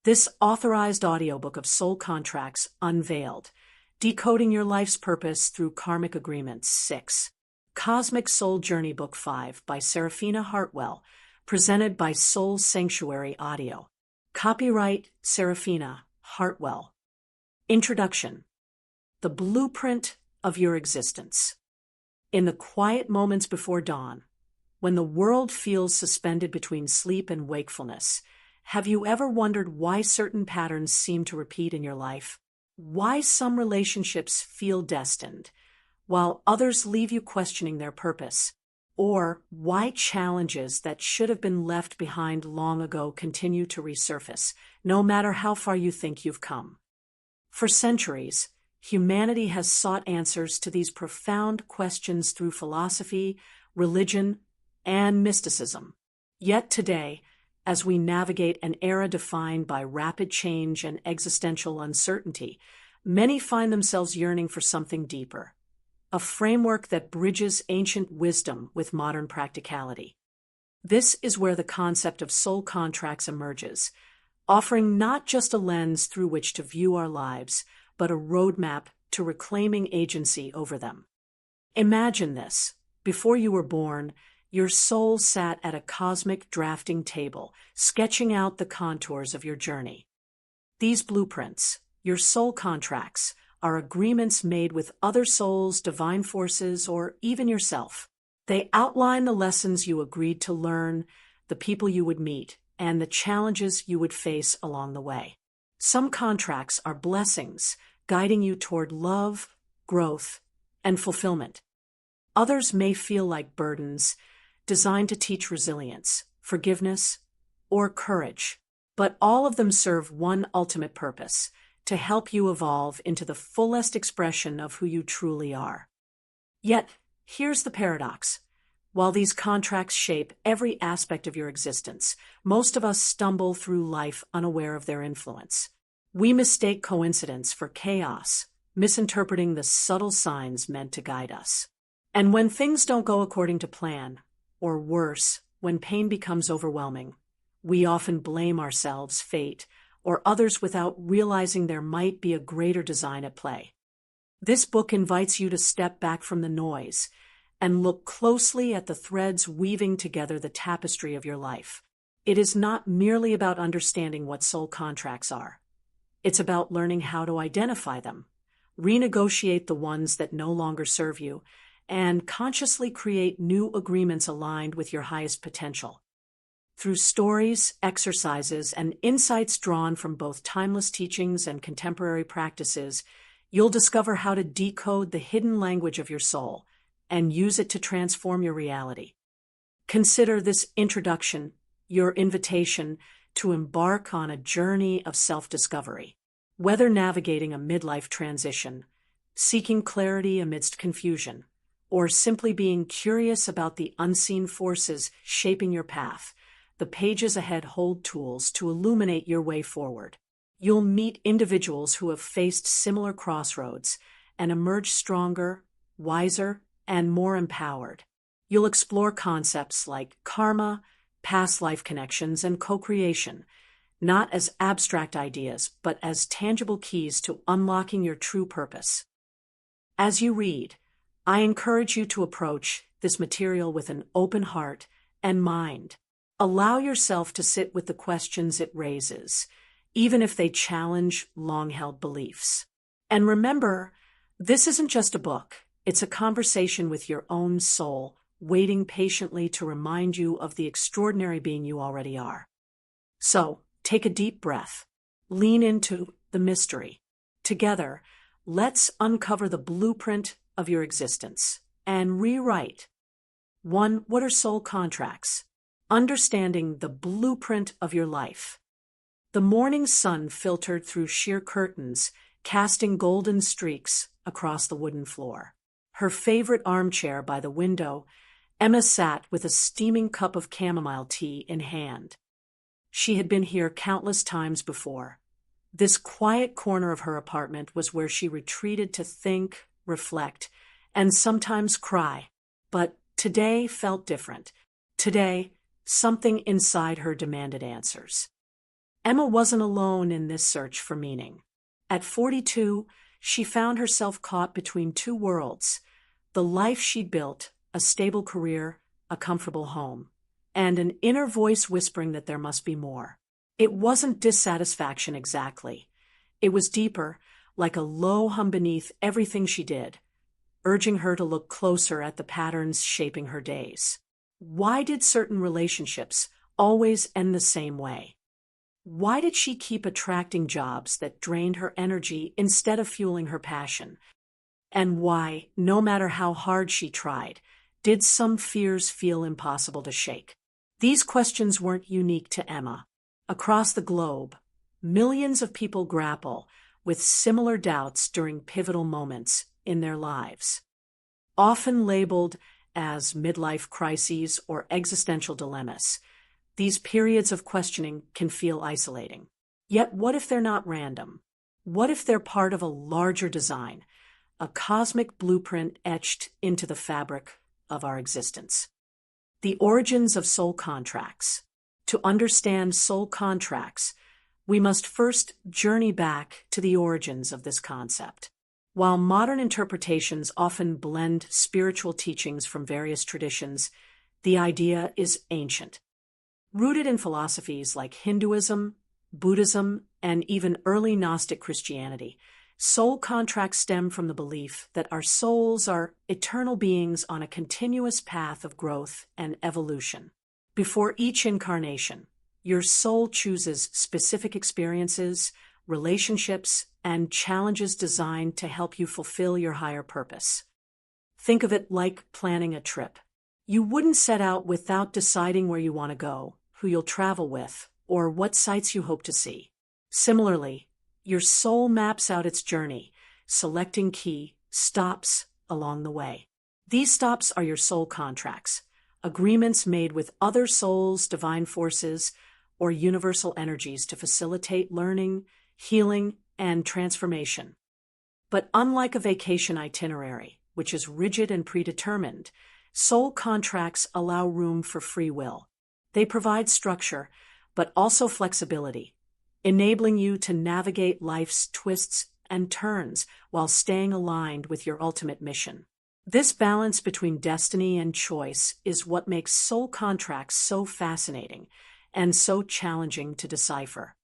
This authorized audiobook of Soul Contracts Unveiled, Decoding Your Life's Purpose Through Karmic Agreements 6. Cosmic Soul Journey Book 5 by Seraphina Hartwell, presented by Soul Sanctuary Audio. Copyright Seraphina Hartwell. Introduction. The blueprint of your existence. In the quiet moments before dawn, when the world feels suspended between sleep and wakefulness, have you ever wondered why certain patterns seem to repeat in your life? Why some relationships feel destined, while others leave you questioning their purpose? Or why challenges that should have been left behind long ago continue to resurface, no matter how far you think you've come? For centuries, humanity has sought answers to these profound questions through philosophy, religion, and mysticism. Yet today, as we navigate an era defined by rapid change and existential uncertainty, many find themselves yearning for something deeper, a framework that bridges ancient wisdom with modern practicality. This is where the concept of soul contracts emerges, offering not just a lens through which to view our lives, but a roadmap to reclaiming agency over them. Imagine this: before you were born, your soul sat at a cosmic drafting table, sketching out the contours of your journey. These blueprints, your soul contracts, are agreements made with other souls, divine forces, or even yourself. They outline the lessons you agreed to learn, the people you would meet, and the challenges you would face along the way. Some contracts are blessings, guiding you toward love, growth, and fulfillment. Others may feel like burdens, designed to teach resilience, forgiveness, or courage. But all of them serve one ultimate purpose: to help you evolve into the fullest expression of who you truly are. Yet, here's the paradox. While these contracts shape every aspect of your existence, most of us stumble through life unaware of their influence. We mistake coincidence for chaos, misinterpreting the subtle signs meant to guide us. And when things don't go according to plan, or worse, when pain becomes overwhelming, we often blame ourselves, fate, or others without realizing there might be a greater design at play. This book invites you to step back from the noise and look closely at the threads weaving together the tapestry of your life. It is not merely about understanding what soul contracts are. It's about learning how to identify them, renegotiate the ones that no longer serve you, and consciously create new agreements aligned with your highest potential. Through stories, exercises, and insights drawn from both timeless teachings and contemporary practices, you'll discover how to decode the hidden language of your soul and use it to transform your reality. Consider this introduction your invitation to embark on a journey of self-discovery. Whether navigating a midlife transition, seeking clarity amidst confusion, or simply being curious about the unseen forces shaping your path, the pages ahead hold tools to illuminate your way forward. You'll meet individuals who have faced similar crossroads and emerge stronger, wiser, and more empowered. You'll explore concepts like karma, past life connections, and co-creation, not as abstract ideas, but as tangible keys to unlocking your true purpose. As you read, I encourage you to approach this material with an open heart and mind. Allow yourself to sit with the questions it raises, even if they challenge long-held beliefs. And remember, this isn't just a book. It's a conversation with your own soul, waiting patiently to remind you of the extraordinary being you already are. So, take a deep breath. Lean into the mystery. Together, let's uncover the blueprint of your existence and rewrite. 1. What are soul contracts? Understanding the blueprint of your life. The morning sun filtered through sheer curtains, casting golden streaks across the wooden floor. Her favorite armchair by the window, Emma sat with a steaming cup of chamomile tea in hand. She had been here countless times before. This quiet corner of her apartment was where she retreated to think, reflect, and sometimes cry. But today felt different. Today, something inside her demanded answers. Emma wasn't alone in this search for meaning. At 42, she found herself caught between two worlds: the life she'd built, a stable career, a comfortable home, and an inner voice whispering that there must be more. It wasn't dissatisfaction exactly. It was deeper, like a low hum beneath everything she did, urging her to look closer at the patterns shaping her days. Why did certain relationships always end the same way? Why did she keep attracting jobs that drained her energy instead of fueling her passion? And why, no matter how hard she tried, did some fears feel impossible to shake? These questions weren't unique to Emma. Across the globe, millions of people grapple with similar doubts during pivotal moments in their lives. Often labeled as midlife crises or existential dilemmas, these periods of questioning can feel isolating. Yet what if they're not random? What if they're part of a larger design, a cosmic blueprint etched into the fabric of our existence? The origins of soul contracts. To understand soul contracts, we must first journey back to the origins of this concept. While modern interpretations often blend spiritual teachings from various traditions, the idea is ancient. Rooted in philosophies like Hinduism, Buddhism, and even early Gnostic Christianity, soul contracts stem from the belief that our souls are eternal beings on a continuous path of growth and evolution. Before each incarnation, your soul chooses specific experiences, relationships, and challenges designed to help you fulfill your higher purpose. Think of it like planning a trip. You wouldn't set out without deciding where you want to go, who you'll travel with, or what sights you hope to see. Similarly, your soul maps out its journey, selecting key stops along the way. These stops are your soul contracts, agreements made with other souls, divine forces, or universal energies to facilitate learning, healing, and transformation. But unlike a vacation itinerary, which is rigid and predetermined, soul contracts allow room for free will. They provide structure, but also flexibility, enabling you to navigate life's twists and turns while staying aligned with your ultimate mission. This balance between destiny and choice is what makes soul contracts so fascinating and so challenging to decipher.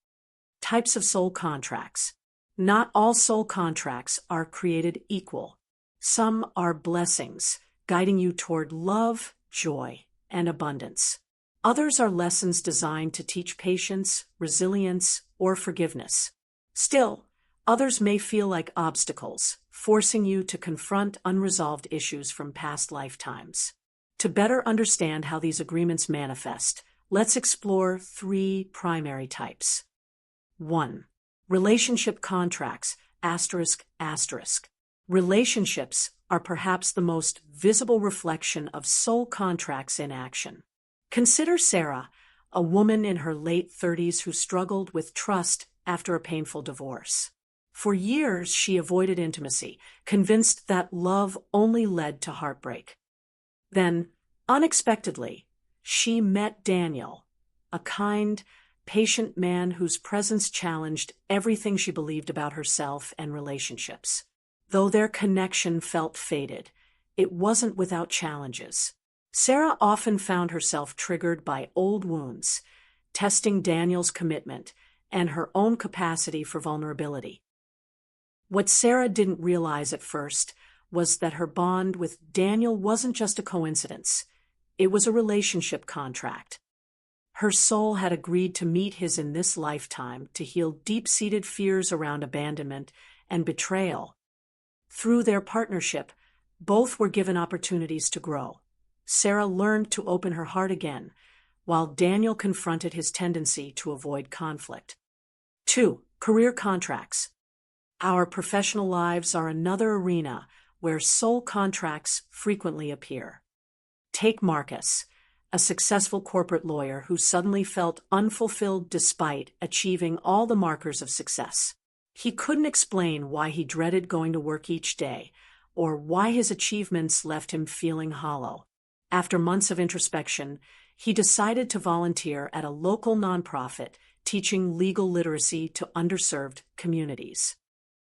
Types of soul contracts. Not all soul contracts are created equal. Some are blessings, guiding you toward love, joy, and abundance. Others are lessons designed to teach patience, resilience, or forgiveness. Still, others may feel like obstacles, forcing you to confront unresolved issues from past lifetimes. To better understand how these agreements manifest, let's explore three primary types. 1. Relationship contracts, ***. Relationships are perhaps the most visible reflection of soul contracts in action. Consider Sarah, a woman in her late 30s who struggled with trust after a painful divorce. For years, she avoided intimacy, convinced that love only led to heartbreak. Then, unexpectedly, she met Daniel, a kind, patient man whose presence challenged everything she believed about herself and relationships. Though their connection felt fated, it wasn't without challenges. Sarah often found herself triggered by old wounds, testing Daniel's commitment and her own capacity for vulnerability. What Sarah didn't realize at first was that her bond with Daniel wasn't just a coincidence. It was a relationship contract. Her soul had agreed to meet his in this lifetime to heal deep-seated fears around abandonment and betrayal. Through their partnership, both were given opportunities to grow. Sarah learned to open her heart again, while Daniel confronted his tendency to avoid conflict. 2. Career contracts. Our professional lives are another arena where soul contracts frequently appear. Take Marcus, a successful corporate lawyer who suddenly felt unfulfilled despite achieving all the markers of success. He couldn't explain why he dreaded going to work each day, or why his achievements left him feeling hollow. After months of introspection, he decided to volunteer at a local nonprofit, teaching legal literacy to underserved communities.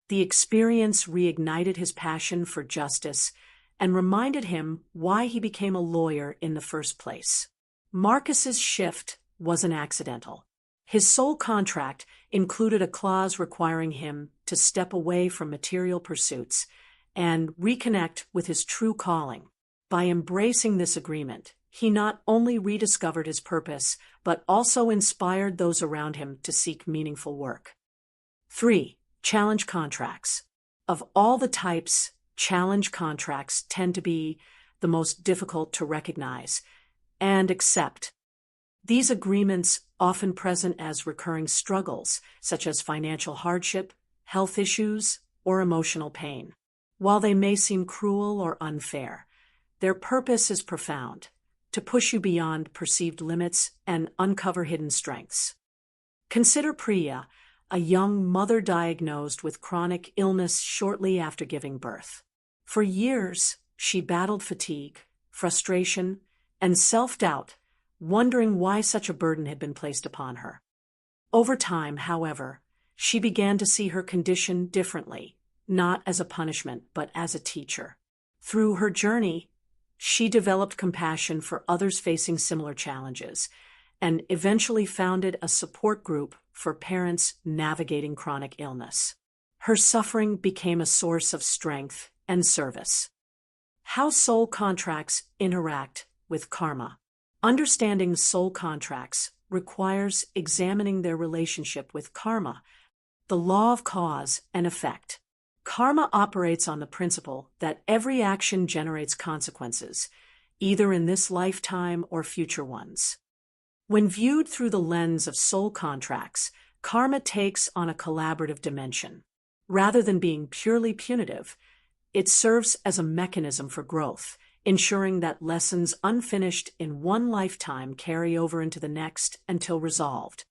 The experience reignited his passion for justice and reminded him why he became a lawyer in the first place. Marcus's shift wasn't accidental. His soul contract included a clause requiring him to step away from material pursuits and reconnect with his true calling. By embracing this agreement, he not only rediscovered his purpose, but also inspired those around him to seek meaningful work. 3. Challenge contracts. Of all the types, challenge contracts tend to be the most difficult to recognize and accept. These agreements, often present as recurring struggles, such as financial hardship, health issues, or emotional pain. While they may seem cruel or unfair, their purpose is profound: to push you beyond perceived limits and uncover hidden strengths. Consider Priya, a young mother diagnosed with chronic illness shortly after giving birth. For years, she battled fatigue, frustration, and self-doubt, wondering why such a burden had been placed upon her. Over time, however, she began to see her condition differently, not as a punishment, but as a teacher. Through her journey, she developed compassion for others facing similar challenges, and eventually founded a support group for parents navigating chronic illness. Her suffering became a source of strength and service. How soul contracts interact with karma. Understanding soul contracts requires examining their relationship with karma, the law of cause and effect. Karma operates on the principle that every action generates consequences, either in this lifetime or future ones. When viewed through the lens of soul contracts, karma takes on a collaborative dimension. Rather than being purely punitive, it serves as a mechanism for growth, ensuring that lessons unfinished in one lifetime carry over into the next until resolved.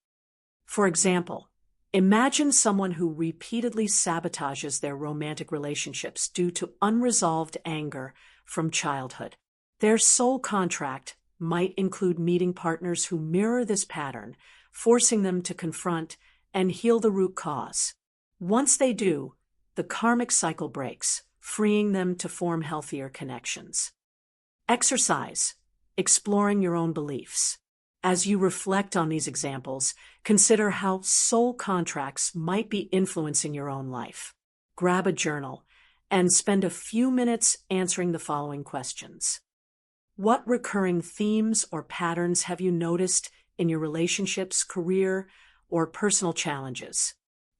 For example, imagine someone who repeatedly sabotages their romantic relationships due to unresolved anger from childhood. Their soul contract might include meeting partners who mirror this pattern, forcing them to confront and heal the root cause. Once they do, the karmic cycle breaks, freeing them to form healthier connections. Exercise. Exploring your own beliefs. As you reflect on these examples, consider how soul contracts might be influencing your own life. Grab a journal and spend a few minutes answering the following questions. What recurring themes or patterns have you noticed in your relationships, career, or personal challenges?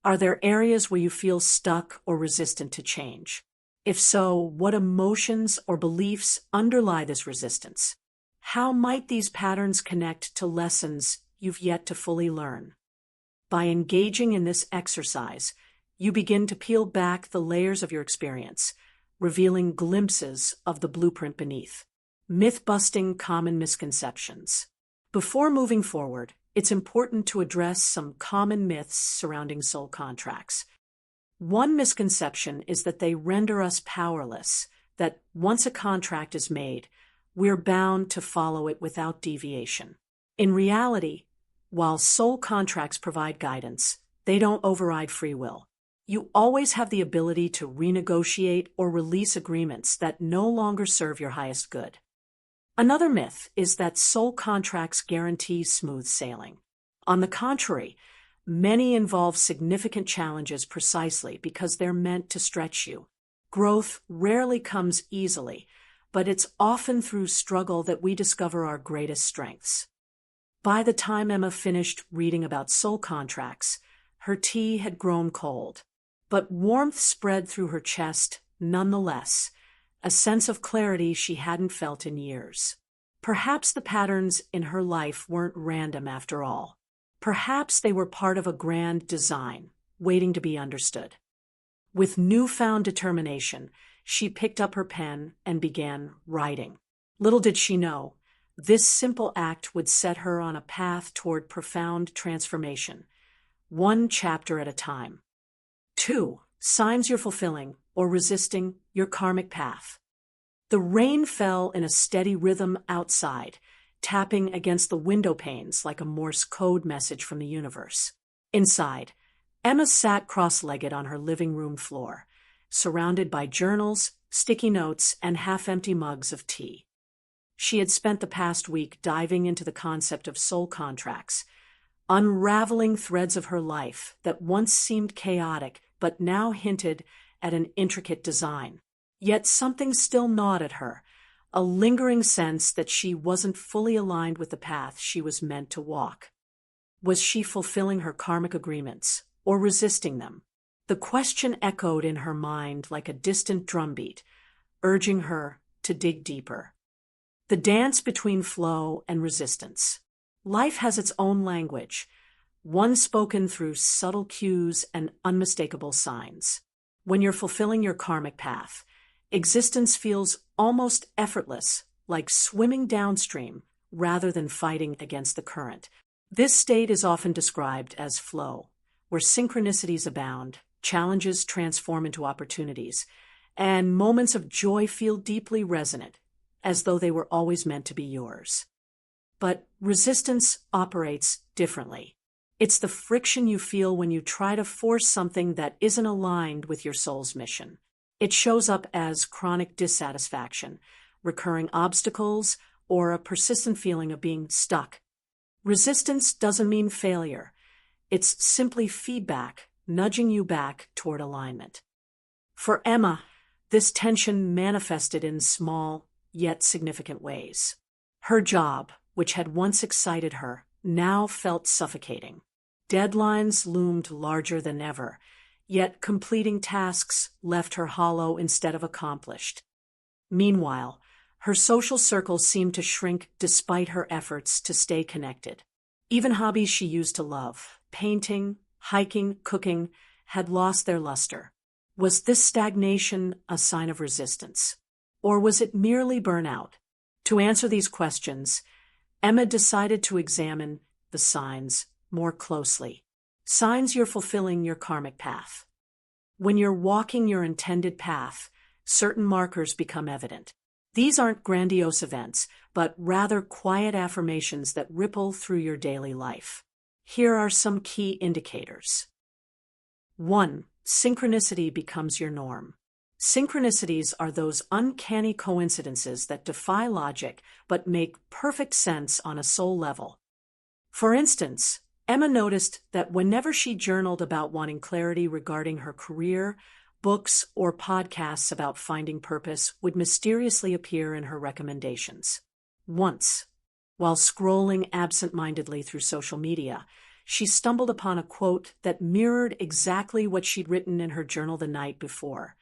Are there areas where you feel stuck or resistant to change? If so, what emotions or beliefs underlie this resistance? How might these patterns connect to lessons you've yet to fully learn? By engaging in this exercise, you begin to peel back the layers of your experience, revealing glimpses of the blueprint beneath. Myth-busting common misconceptions. Before moving forward, it's important to address some common myths surrounding soul contracts. One misconception is that they render us powerless, that once a contract is made, we're bound to follow it without deviation. In reality, while soul contracts provide guidance, they don't override free will. You always have the ability to renegotiate or release agreements that no longer serve your highest good. Another myth is that soul contracts guarantee smooth sailing. On the contrary, many involve significant challenges precisely because they're meant to stretch you. Growth rarely comes easily, but it's often through struggle that we discover our greatest strengths. By the time Emma finished reading about soul contracts, her tea had grown cold, but warmth spread through her chest nonetheless, a sense of clarity she hadn't felt in years. Perhaps the patterns in her life weren't random after all. Perhaps they were part of a grand design, waiting to be understood. With newfound determination, she picked up her pen and began writing. Little did she know, this simple act would set her on a path toward profound transformation, one chapter at a time. 2. Signs you're fulfilling or resisting your karmic path. The rain fell in a steady rhythm outside, tapping against the window panes like a Morse code message from the universe. Inside, Emma sat cross-legged on her living room floor, surrounded by journals, sticky notes, and half-empty mugs of tea. She had spent the past week diving into the concept of soul contracts, unraveling threads of her life that once seemed chaotic but now hinted at an intricate design. Yet something still gnawed at her, a lingering sense that she wasn't fully aligned with the path she was meant to walk. Was she fulfilling her karmic agreements, or resisting them? The question echoed in her mind like a distant drumbeat, urging her to dig deeper. The dance between flow and resistance. Life has its own language, one spoken through subtle cues and unmistakable signs. When you're fulfilling your karmic path, existence feels almost effortless, like swimming downstream rather than fighting against the current. This state is often described as flow, where synchronicities abound, challenges transform into opportunities, and moments of joy feel deeply resonant, as though they were always meant to be yours. But resistance operates differently. It's the friction you feel when you try to force something that isn't aligned with your soul's mission. It shows up as chronic dissatisfaction, recurring obstacles, or a persistent feeling of being stuck. Resistance doesn't mean failure. It's simply feedback, nudging you back toward alignment. For Emma, this tension manifested in small, yet significant ways. Her job, which had once excited her, now felt suffocating. Deadlines loomed larger than ever, yet completing tasks left her hollow instead of accomplished. Meanwhile, her social circle seemed to shrink despite her efforts to stay connected. Even hobbies she used to love, painting, hiking, cooking, had lost their luster. Was this stagnation a sign of resistance? Or was it merely burnout? To answer these questions, Emma decided to examine the signs more closely. Signs you're fulfilling your karmic path. When you're walking your intended path, certain markers become evident. These aren't grandiose events, but rather quiet affirmations that ripple through your daily life. Here are some key indicators. 1. Synchronicity becomes your norm. Synchronicities are those uncanny coincidences that defy logic but make perfect sense on a soul level. For instance, Emma noticed that whenever she journaled about wanting clarity regarding her career, books or podcasts about finding purpose would mysteriously appear in her recommendations. Once, while scrolling absent-mindedly through social media, she stumbled upon a quote that mirrored exactly what she'd written in her journal the night before.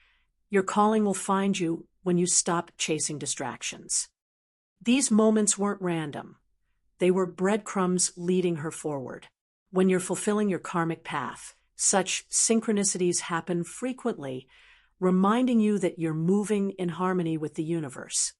Your calling will find you when you stop chasing distractions. These moments weren't random. They were breadcrumbs leading her forward. When you're fulfilling your karmic path, such synchronicities happen frequently, reminding you that you're moving in harmony with the universe.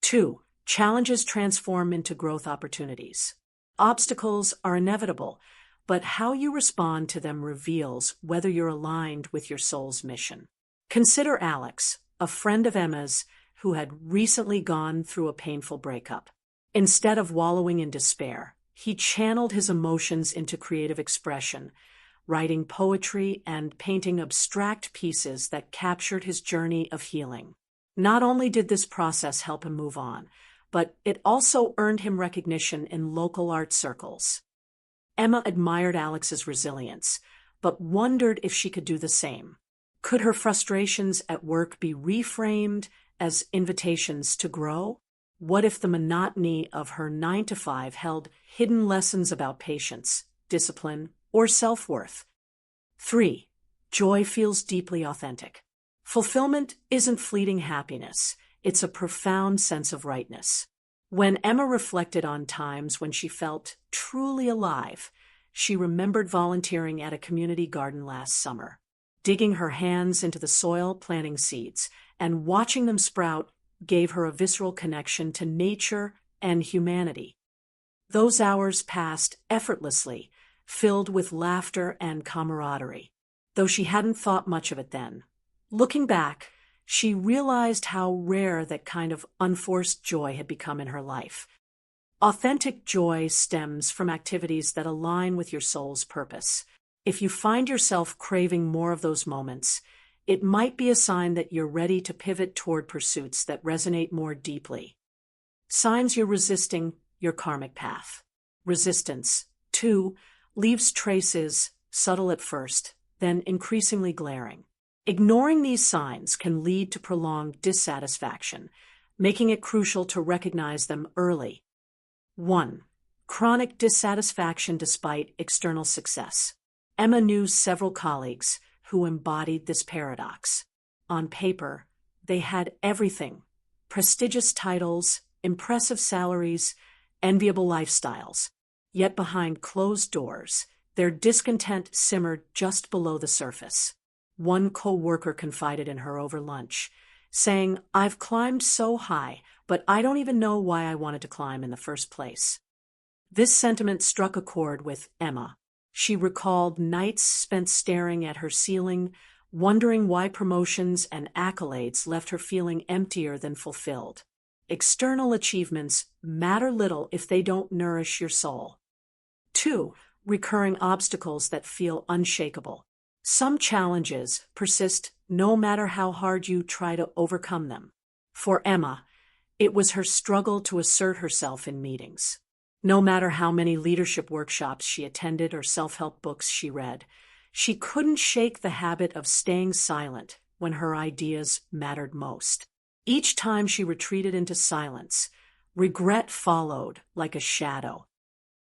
2. Challenges transform into growth opportunities. Obstacles are inevitable, but how you respond to them reveals whether you're aligned with your soul's mission. Consider Alex, a friend of Emma's who had recently gone through a painful breakup. Instead of wallowing in despair, he channeled his emotions into creative expression, writing poetry and painting abstract pieces that captured his journey of healing. Not only did this process help him move on, but it also earned him recognition in local art circles. Emma admired Alex's resilience, but wondered if she could do the same. Could her frustrations at work be reframed as invitations to grow? What if the monotony of her 9-to-5 held hidden lessons about patience, discipline, or self-worth? 3. Joy feels deeply authentic. Fulfillment isn't fleeting happiness, it's a profound sense of rightness. When Emma reflected on times when she felt truly alive, she remembered volunteering at a community garden last summer, digging her hands into the soil, planting seeds, and watching them sprout gave her a visceral connection to nature and humanity. Those hours passed effortlessly, filled with laughter and camaraderie, though she hadn't thought much of it then. Looking back, she realized how rare that kind of unforced joy had become in her life. Authentic joy stems from activities that align with your soul's purpose. If you find yourself craving more of those moments, it might be a sign that you're ready to pivot toward pursuits that resonate more deeply. Signs you're resisting your karmic path. Resistance. 2. Leaves traces, subtle at first, then increasingly glaring. Ignoring these signs can lead to prolonged dissatisfaction, making it crucial to recognize them early. 1. Chronic dissatisfaction despite external success. Emma knew several colleagues who embodied this paradox. On paper, they had everything: prestigious titles, impressive salaries, enviable lifestyles. Yet behind closed doors, their discontent simmered just below the surface. One co-worker confided in her over lunch, saying, "I've climbed so high, but I don't even know why I wanted to climb in the first place." This sentiment struck a chord with Emma. She recalled nights spent staring at her ceiling, wondering why promotions and accolades left her feeling emptier than fulfilled. External achievements matter little if they don't nourish your soul. 2. Recurring obstacles that feel unshakable. Some challenges persist no matter how hard you try to overcome them. For Emma, it was her struggle to assert herself in meetings. No matter how many leadership workshops she attended or self-help books she read, she couldn't shake the habit of staying silent when her ideas mattered most. Each time she retreated into silence, regret followed like a shadow.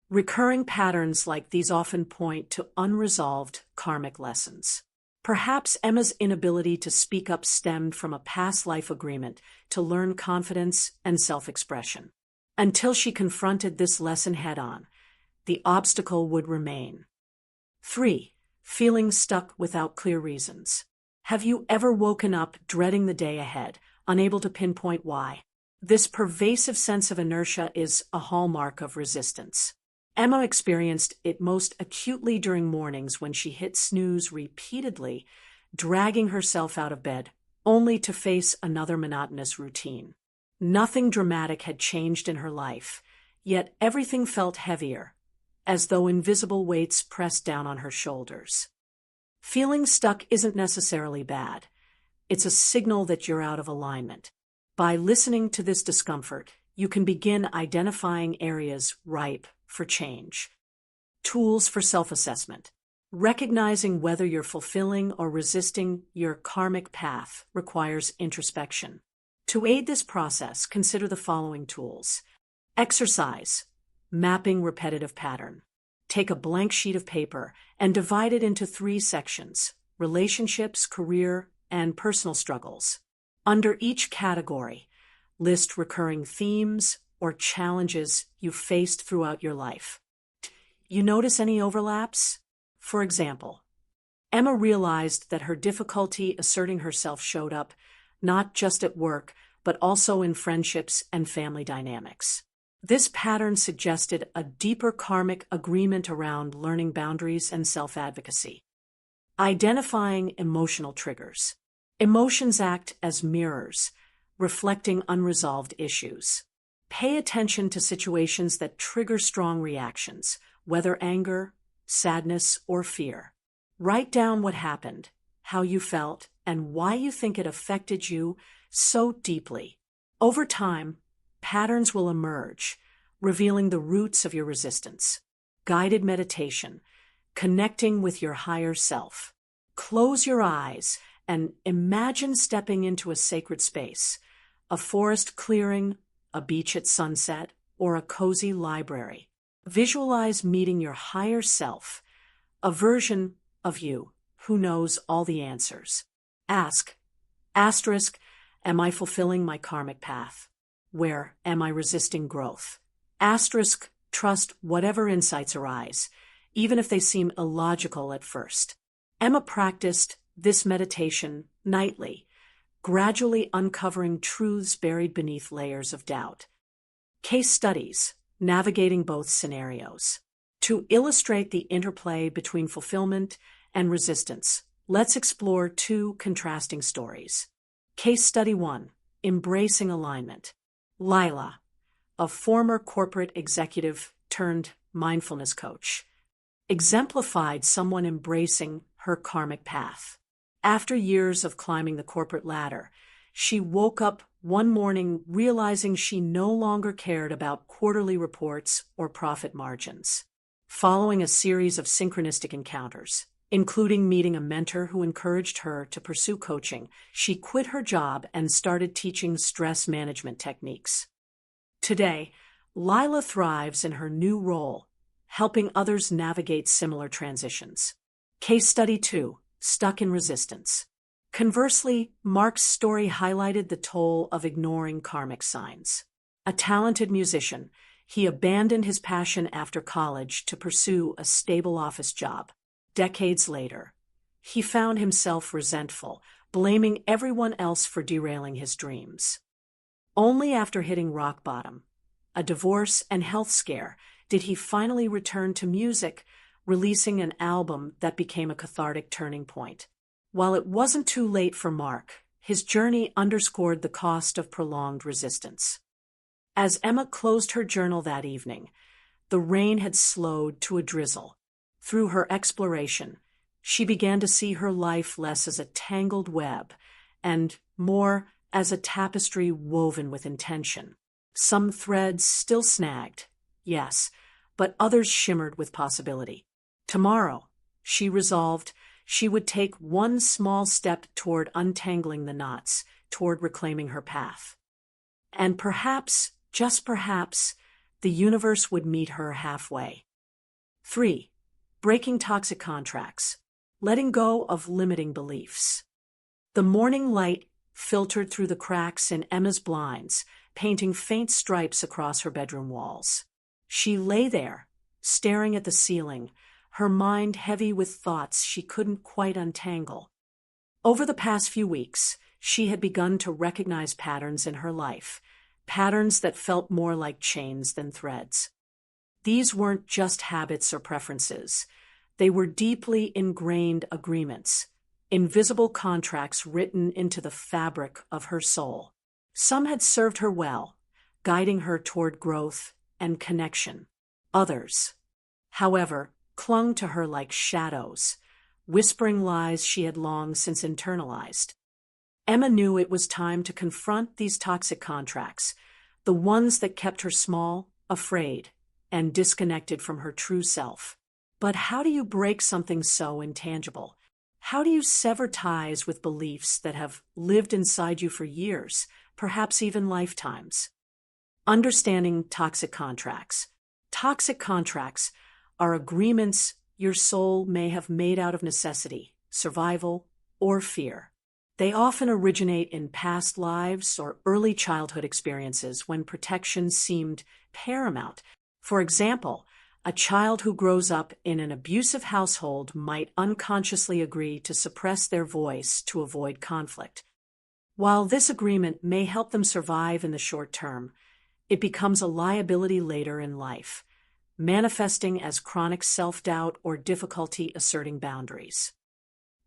Recurring patterns like these often point to unresolved karmic lessons. Perhaps Emma's inability to speak up stemmed from a past life agreement to learn confidence and self-expression. Until she confronted this lesson head-on, the obstacle would remain. 3. Feeling stuck without clear reasons. Have you ever woken up dreading the day ahead, unable to pinpoint why? This pervasive sense of inertia is a hallmark of resistance. Emma experienced it most acutely during mornings when she hit snooze repeatedly, dragging herself out of bed, only to face another monotonous routine. Nothing dramatic had changed in her life, yet everything felt heavier, as though invisible weights pressed down on her shoulders. Feeling stuck isn't necessarily bad. It's a signal that you're out of alignment. By listening to this discomfort, you can begin identifying areas ripe for change. Tools for self-assessment. Recognizing whether you're fulfilling or resisting your karmic path requires introspection. To aid this process, consider the following tools. Exercise. Mapping repetitive pattern. Take a blank sheet of paper and divide it into 3 sections: relationships, career, and personal struggles. Under each category, list recurring themes or challenges you faced throughout your life. You notice any overlaps? For example, Emma realized that her difficulty asserting herself showed up not just at work, but also in friendships and family dynamics. This pattern suggested a deeper karmic agreement around learning boundaries and self-advocacy. Identifying emotional triggers. Emotions act as mirrors, reflecting unresolved issues. Pay attention to situations that trigger strong reactions, whether anger, sadness, or fear. Write down what happened, how you felt, and why you think it affected you so deeply. Over time, patterns will emerge, revealing the roots of your resistance. Guided meditation, connecting with your higher self. Close your eyes and imagine stepping into a sacred space, a forest clearing, a beach at sunset, or a cozy library. Visualize meeting your higher self, a version of you who knows all the answers. Ask, asterisk, am I fulfilling my karmic path? Where am I resisting growth? Asterisk, trust whatever insights arise, even if they seem illogical at first. Emma practiced this meditation nightly, gradually uncovering truths buried beneath layers of doubt. Case studies, navigating both scenarios. To illustrate the interplay between fulfillment and resistance, let's explore 2 contrasting stories. Case study 1, embracing alignment. Lila, a former corporate executive turned mindfulness coach, exemplified someone embracing her karmic path. After years of climbing the corporate ladder, she woke up one morning realizing she no longer cared about quarterly reports or profit margins. Following a series of synchronistic encounters, including meeting a mentor who encouraged her to pursue coaching, she quit her job and started teaching stress management techniques. Today, Lila thrives in her new role, helping others navigate similar transitions. Case Study 2: Stuck in Resistance. Conversely, Mark's story highlighted the toll of ignoring karmic signs. A talented musician, he abandoned his passion after college to pursue a stable office job. Decades later, he found himself resentful, blaming everyone else for derailing his dreams. Only after hitting rock bottom, a divorce and health scare, did he finally return to music, releasing an album that became a cathartic turning point. While it wasn't too late for Mark, his journey underscored the cost of prolonged resistance. As Emma closed her journal that evening, the rain had slowed to a drizzle. Through her exploration, she began to see her life less as a tangled web and more as a tapestry woven with intention. Some threads still snagged, yes, but others shimmered with possibility. Tomorrow, she resolved, she would take one small step toward untangling the knots, toward reclaiming her path. And perhaps, just perhaps, the universe would meet her halfway. 3. Breaking toxic contracts. Letting go of limiting beliefs. The morning light filtered through the cracks in Emma's blinds, painting faint stripes across her bedroom walls. She lay there, staring at the ceiling, her mind heavy with thoughts she couldn't quite untangle. Over the past few weeks, she had begun to recognize patterns in her life, patterns that felt more like chains than threads. These weren't just habits or preferences. They were deeply ingrained agreements, invisible contracts written into the fabric of her soul. Some had served her well, guiding her toward growth and connection. Others, however, clung to her like shadows, whispering lies she had long since internalized. Emma knew it was time to confront these toxic contracts, the ones that kept her small, afraid, and disconnected from her true self. But how do you break something so intangible? How do you sever ties with beliefs that have lived inside you for years, perhaps even lifetimes? Understanding toxic contracts. Toxic contracts are agreements your soul may have made out of necessity, survival, or fear. They often originate in past lives or early childhood experiences when protection seemed paramount. For example, a child who grows up in an abusive household might unconsciously agree to suppress their voice to avoid conflict. While this agreement may help them survive in the short term, it becomes a liability later in life, manifesting as chronic self-doubt or difficulty asserting boundaries.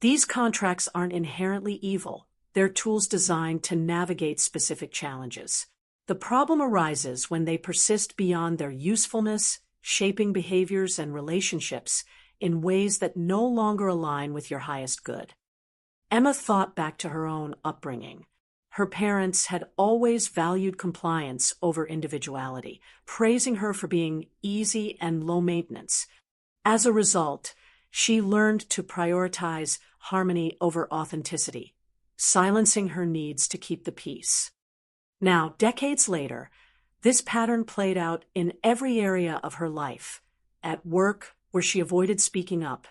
These contracts aren't inherently evil. They're tools designed to navigate specific challenges. The problem arises when they persist beyond their usefulness, shaping behaviors and relationships in ways that no longer align with your highest good. Emma thought back to her own upbringing. Her parents had always valued compliance over individuality, praising her for being easy and low maintenance. As a result, she learned to prioritize harmony over authenticity, silencing her needs to keep the peace. Now, decades later, this pattern played out in every area of her life: at work, where she avoided speaking up,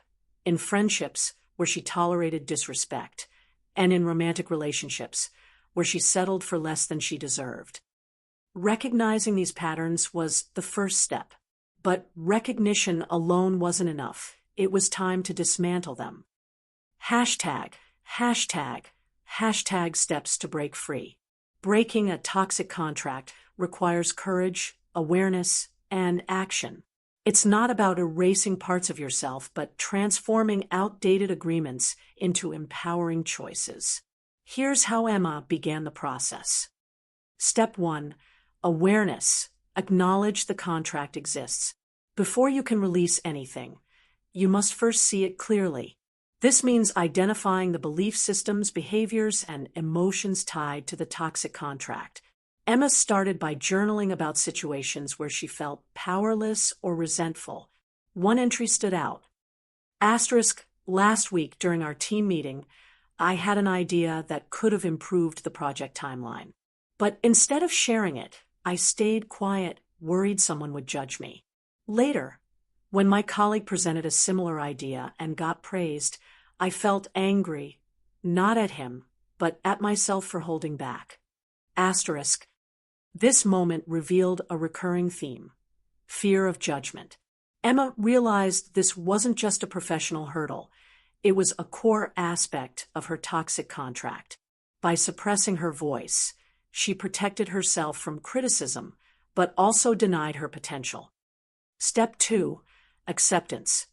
in friendships, where she tolerated disrespect, and in romantic relationships, where she settled for less than she deserved. Recognizing these patterns was the first step, but recognition alone wasn't enough. It was time to dismantle them. Hashtag steps to break free. Breaking a toxic contract requires courage, awareness, and action. It's not about erasing parts of yourself, but transforming outdated agreements into empowering choices. Here's how Emma began the process. Step 1. Awareness. Acknowledge the contract exists. Before you can release anything, you must first see it clearly. This means identifying the belief systems, behaviors, and emotions tied to the toxic contract. Emma started by journaling about situations where she felt powerless or resentful. One entry stood out. Asterisk, last week during our team meeting, I had an idea that could have improved the project timeline. But instead of sharing it, I stayed quiet, worried someone would judge me. Later, when my colleague presented a similar idea and got praised, I felt angry, not at him, but at myself for holding back. Asterisk. This moment revealed a recurring theme: fear of judgment. Emma realized this wasn't just a professional hurdle, it was a core aspect of her toxic contract. By suppressing her voice, she protected herself from criticism, but also denied her potential. Step 2. Acceptance.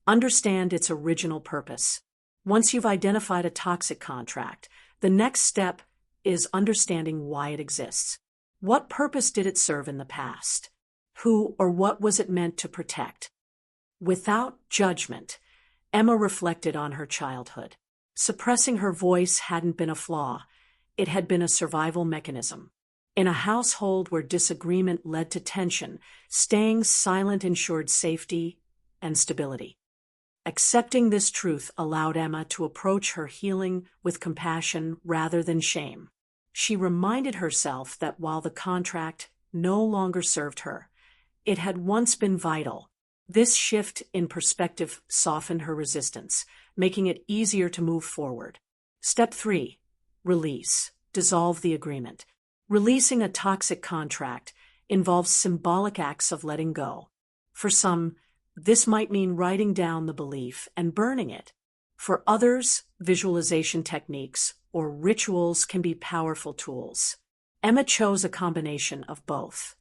Understand its original purpose. Once you've identified a toxic contract, the next step is understanding why it exists. What purpose did it serve in the past? Who or what was it meant to protect? Without judgment, Emma reflected on her childhood. Suppressing her voice hadn't been a flaw, it had been a survival mechanism. In a household where disagreement led to tension, staying silent ensured safety and stability. Accepting this truth allowed Emma to approach her healing with compassion rather than shame. She reminded herself that while the contract no longer served her, it had once been vital. This shift in perspective softened her resistance, making it easier to move forward. Step 3. Release. Dissolve the agreement. Releasing a toxic contract involves symbolic acts of letting go. For some, this might mean writing down the belief and burning it. For others, visualization techniques or rituals can be powerful tools. Emma chose a combination of both.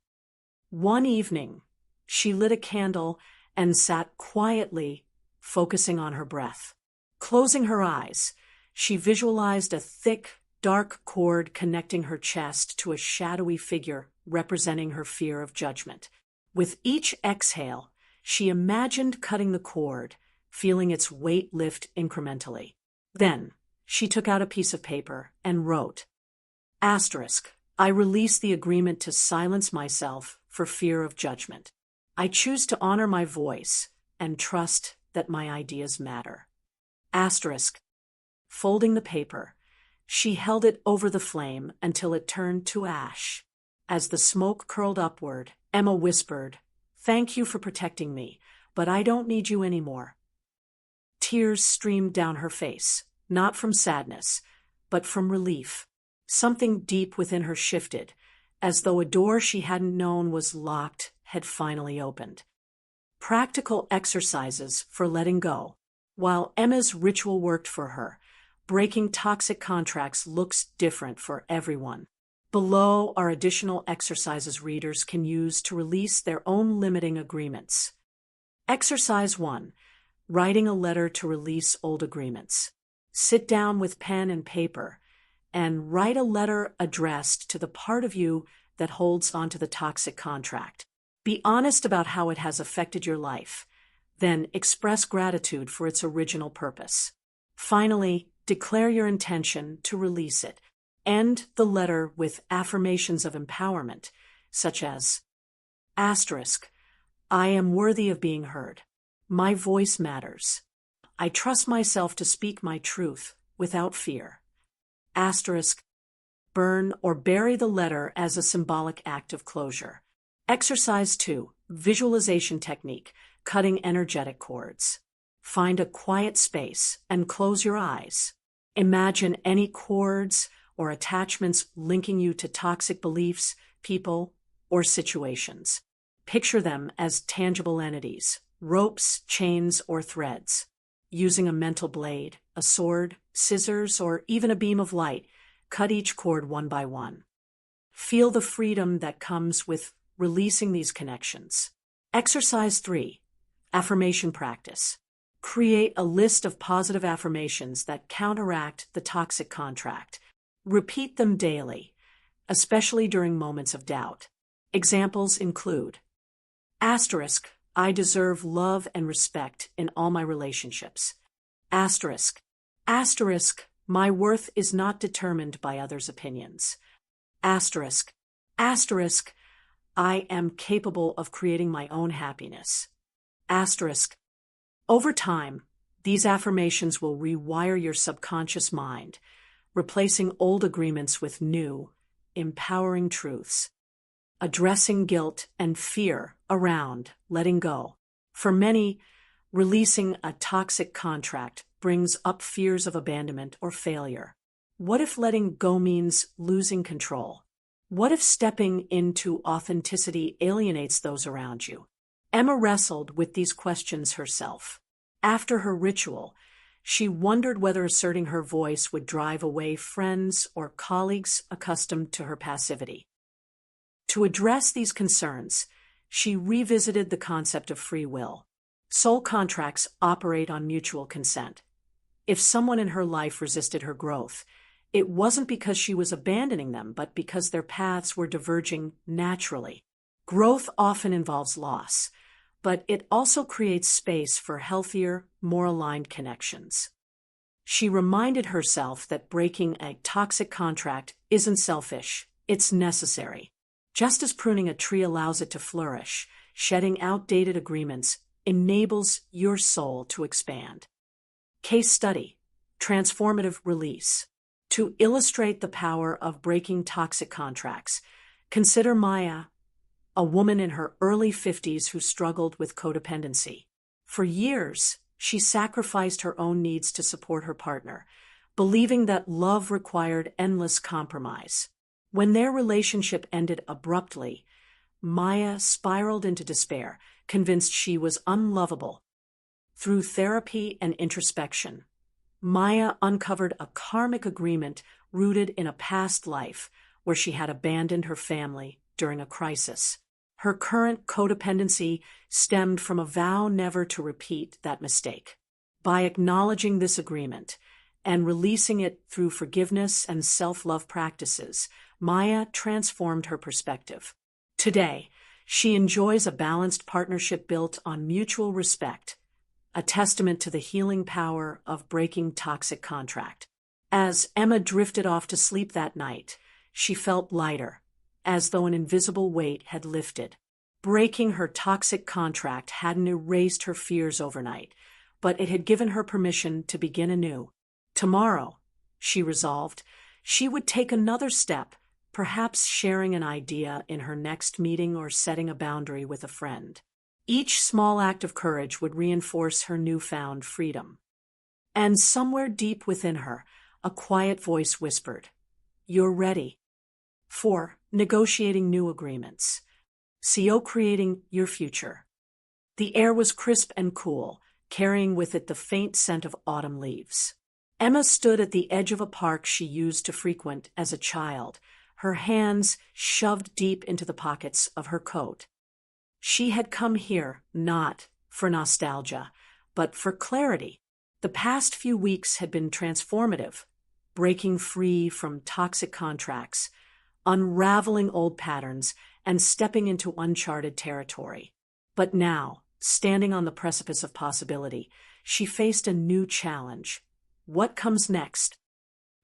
One evening, she lit a candle and sat quietly, focusing on her breath. Closing her eyes, she visualized a thick, dark cord connecting her chest to a shadowy figure representing her fear of judgment. With each exhale, she imagined cutting the cord, feeling its weight lift incrementally. Then, she took out a piece of paper and wrote, Asterisk, I release the agreement to silence myself for fear of judgment. I choose to honor my voice and trust that my ideas matter. Asterisk. Folding the paper, she held it over the flame until it turned to ash. As the smoke curled upward, Emma whispered, Thank you for protecting me, but I don't need you anymore. Tears streamed down her face, not from sadness, but from relief. Something deep within her shifted, as though a door she hadn't known was locked had finally opened. Practical exercises for letting go. While Emma's ritual worked for her, breaking toxic contracts looks different for everyone. Below are additional exercises readers can use to release their own limiting agreements. Exercise 1. Writing a letter to release old agreements. Sit down with pen and paper and write a letter addressed to the part of you that holds onto the toxic contract. Be honest about how it has affected your life, then express gratitude for its original purpose. Finally, declare your intention to release it. End the letter with affirmations of empowerment, such as, Asterisk, I am worthy of being heard. My voice matters. I trust myself to speak my truth without fear. Asterisk, burn or bury the letter as a symbolic act of closure. Exercise 2. Visualization technique, cutting energetic cords. Find a quiet space and close your eyes. Imagine any cords or attachments linking you to toxic beliefs, people, or situations. Picture them as tangible entities, ropes, chains, or threads. Using a mental blade, a sword, scissors, or even a beam of light, cut each cord one by one. Feel the freedom that comes with releasing these connections. Exercise 3. Affirmation practice. Create a list of positive affirmations that counteract the toxic contract. Repeat them daily, especially during moments of doubt. Examples include: asterisk, I deserve love and respect in all my relationships. Asterisk, asterisk, my worth is not determined by others' opinions. Asterisk, asterisk, I am capable of creating my own happiness. Asterisk. Over time, these affirmations will rewire your subconscious mind, replacing old agreements with new, empowering truths. Addressing guilt and fear around letting go. For many, releasing a toxic contract brings up fears of abandonment or failure. What if letting go means losing control? What if stepping into authenticity alienates those around you? Emma wrestled with these questions herself. After her ritual, she wondered whether asserting her voice would drive away friends or colleagues accustomed to her passivity. To address these concerns, she revisited the concept of free will. Soul contracts operate on mutual consent. If someone in her life resisted her growth, it wasn't because she was abandoning them, but because their paths were diverging naturally. Growth often involves loss, but it also creates space for healthier, more aligned connections. She reminded herself that breaking a toxic contract isn't selfish, it's necessary. Just as pruning a tree allows it to flourish, shedding outdated agreements enables your soul to expand. Case study: transformative release. To illustrate the power of breaking toxic contracts, consider Maya, a woman in her early 50s who struggled with codependency. For years, she sacrificed her own needs to support her partner, believing that love required endless compromise. When their relationship ended abruptly, Maya spiraled into despair, convinced she was unlovable. Through therapy and introspection, Maya uncovered a karmic agreement rooted in a past life where she had abandoned her family during a crisis. Her current codependency stemmed from a vow never to repeat that mistake. By acknowledging this agreement and releasing it through forgiveness and self-love practices, Maya transformed her perspective. Today, she enjoys a balanced partnership built on mutual respect, a testament to the healing power of breaking toxic contract. As Emma drifted off to sleep that night, she felt lighter, as though an invisible weight had lifted. Breaking her toxic contract hadn't erased her fears overnight, but it had given her permission to begin anew. Tomorrow, she resolved, she would take another step, perhaps sharing an idea in her next meeting or setting a boundary with a friend. Each small act of courage would reinforce her newfound freedom. And somewhere deep within her, a quiet voice whispered, "You're ready." 4. Negotiating new agreements. Co-creating your future. The air was crisp and cool, carrying with it the faint scent of autumn leaves. Emma stood at the edge of a park she used to frequent as a child, her hands shoved deep into the pockets of her coat. She had come here not for nostalgia, but for clarity. The past few weeks had been transformative, breaking free from toxic contracts, unraveling old patterns, and stepping into uncharted territory. But now, standing on the precipice of possibility, she faced a new challenge. What comes next?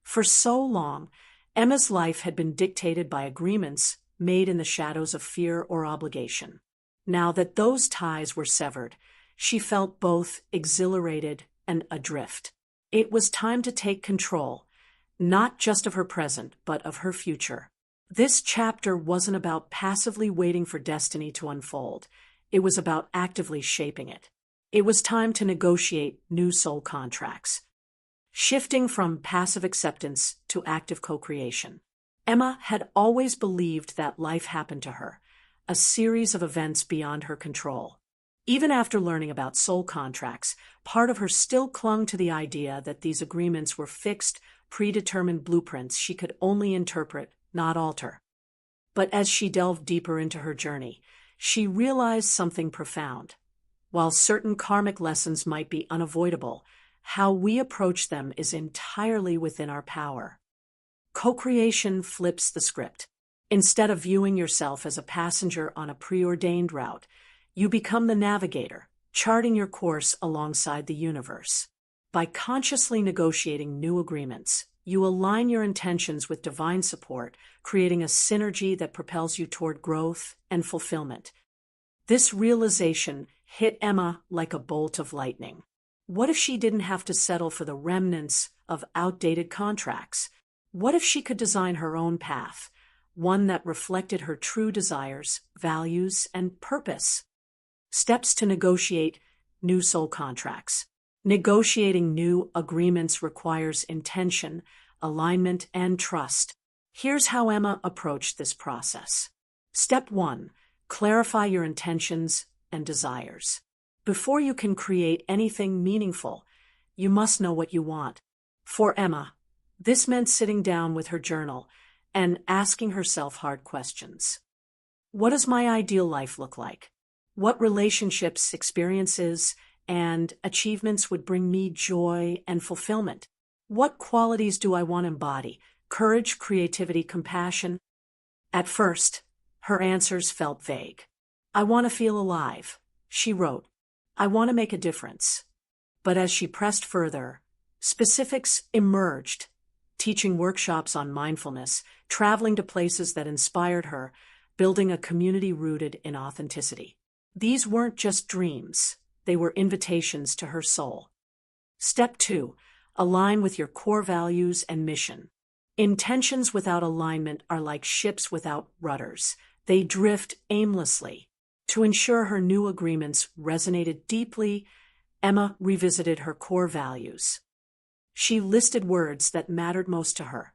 For so long, Emma's life had been dictated by agreements made in the shadows of fear or obligation. Now that those ties were severed, she felt both exhilarated and adrift. It was time to take control, not just of her present, but of her future. This chapter wasn't about passively waiting for destiny to unfold. It was about actively shaping it. It was time to negotiate new soul contracts, shifting from passive acceptance to active co-creation. Emma had always believed that life happened to her, a series of events beyond her control. Even after learning about soul contracts, part of her still clung to the idea that these agreements were fixed, predetermined blueprints she could only interpret, not alter. But as she delved deeper into her journey, she realized something profound. While certain karmic lessons might be unavoidable, how we approach them is entirely within our power. Co-creation flips the script. Instead of viewing yourself as a passenger on a preordained route, you become the navigator, charting your course alongside the universe. By consciously negotiating new agreements, you align your intentions with divine support, creating a synergy that propels you toward growth and fulfillment. This realization hit Emma like a bolt of lightning. What if she didn't have to settle for the remnants of outdated contracts? What if she could design her own path, one that reflected her true desires, values, and purpose? Steps to negotiate new soul contracts. Negotiating new agreements requires intention, alignment, and trust. Here's how Emma approached this process. Step 1. Clarify your intentions and desires. Before you can create anything meaningful, you must know what you want. For Emma, this meant sitting down with her journal and asking herself hard questions. What does my ideal life look like? What relationships, experiences, and achievements would bring me joy and fulfillment? What qualities do I want to embody? Courage, creativity, compassion? At first, her answers felt vague. I want to feel alive, she wrote. I want to make a difference. But as she pressed further, specifics emerged, teaching workshops on mindfulness, traveling to places that inspired her, building a community rooted in authenticity. These weren't just dreams, they were invitations to her soul. Step 2. Align with your core values and mission. Intentions without alignment are like ships without rudders. They drift aimlessly. To ensure her new agreements resonated deeply, Emma revisited her core values. She listed words that mattered most to her: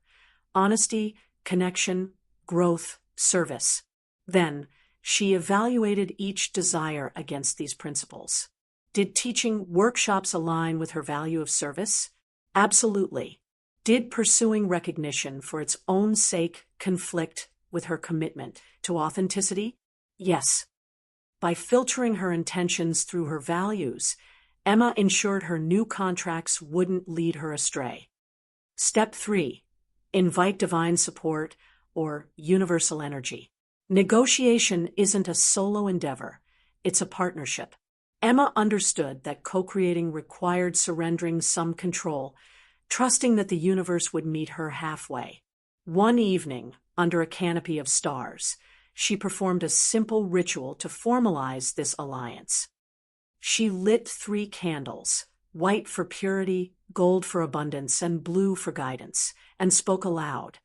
honesty, connection, growth, service. Then, she evaluated each desire against these principles. Did teaching workshops align with her value of service? Absolutely. Did pursuing recognition for its own sake conflict with her commitment to authenticity? Yes. By filtering her intentions through her values, Emma ensured her new contracts wouldn't lead her astray. Step 3. Invite divine support or universal energy. Negotiation isn't a solo endeavor, it's a partnership. Emma understood that co-creating required surrendering some control, trusting that the universe would meet her halfway. One evening, under a canopy of stars, she performed a simple ritual to formalize this alliance. She lit 3 candles, white for purity, gold for abundance, and blue for guidance, and spoke aloud.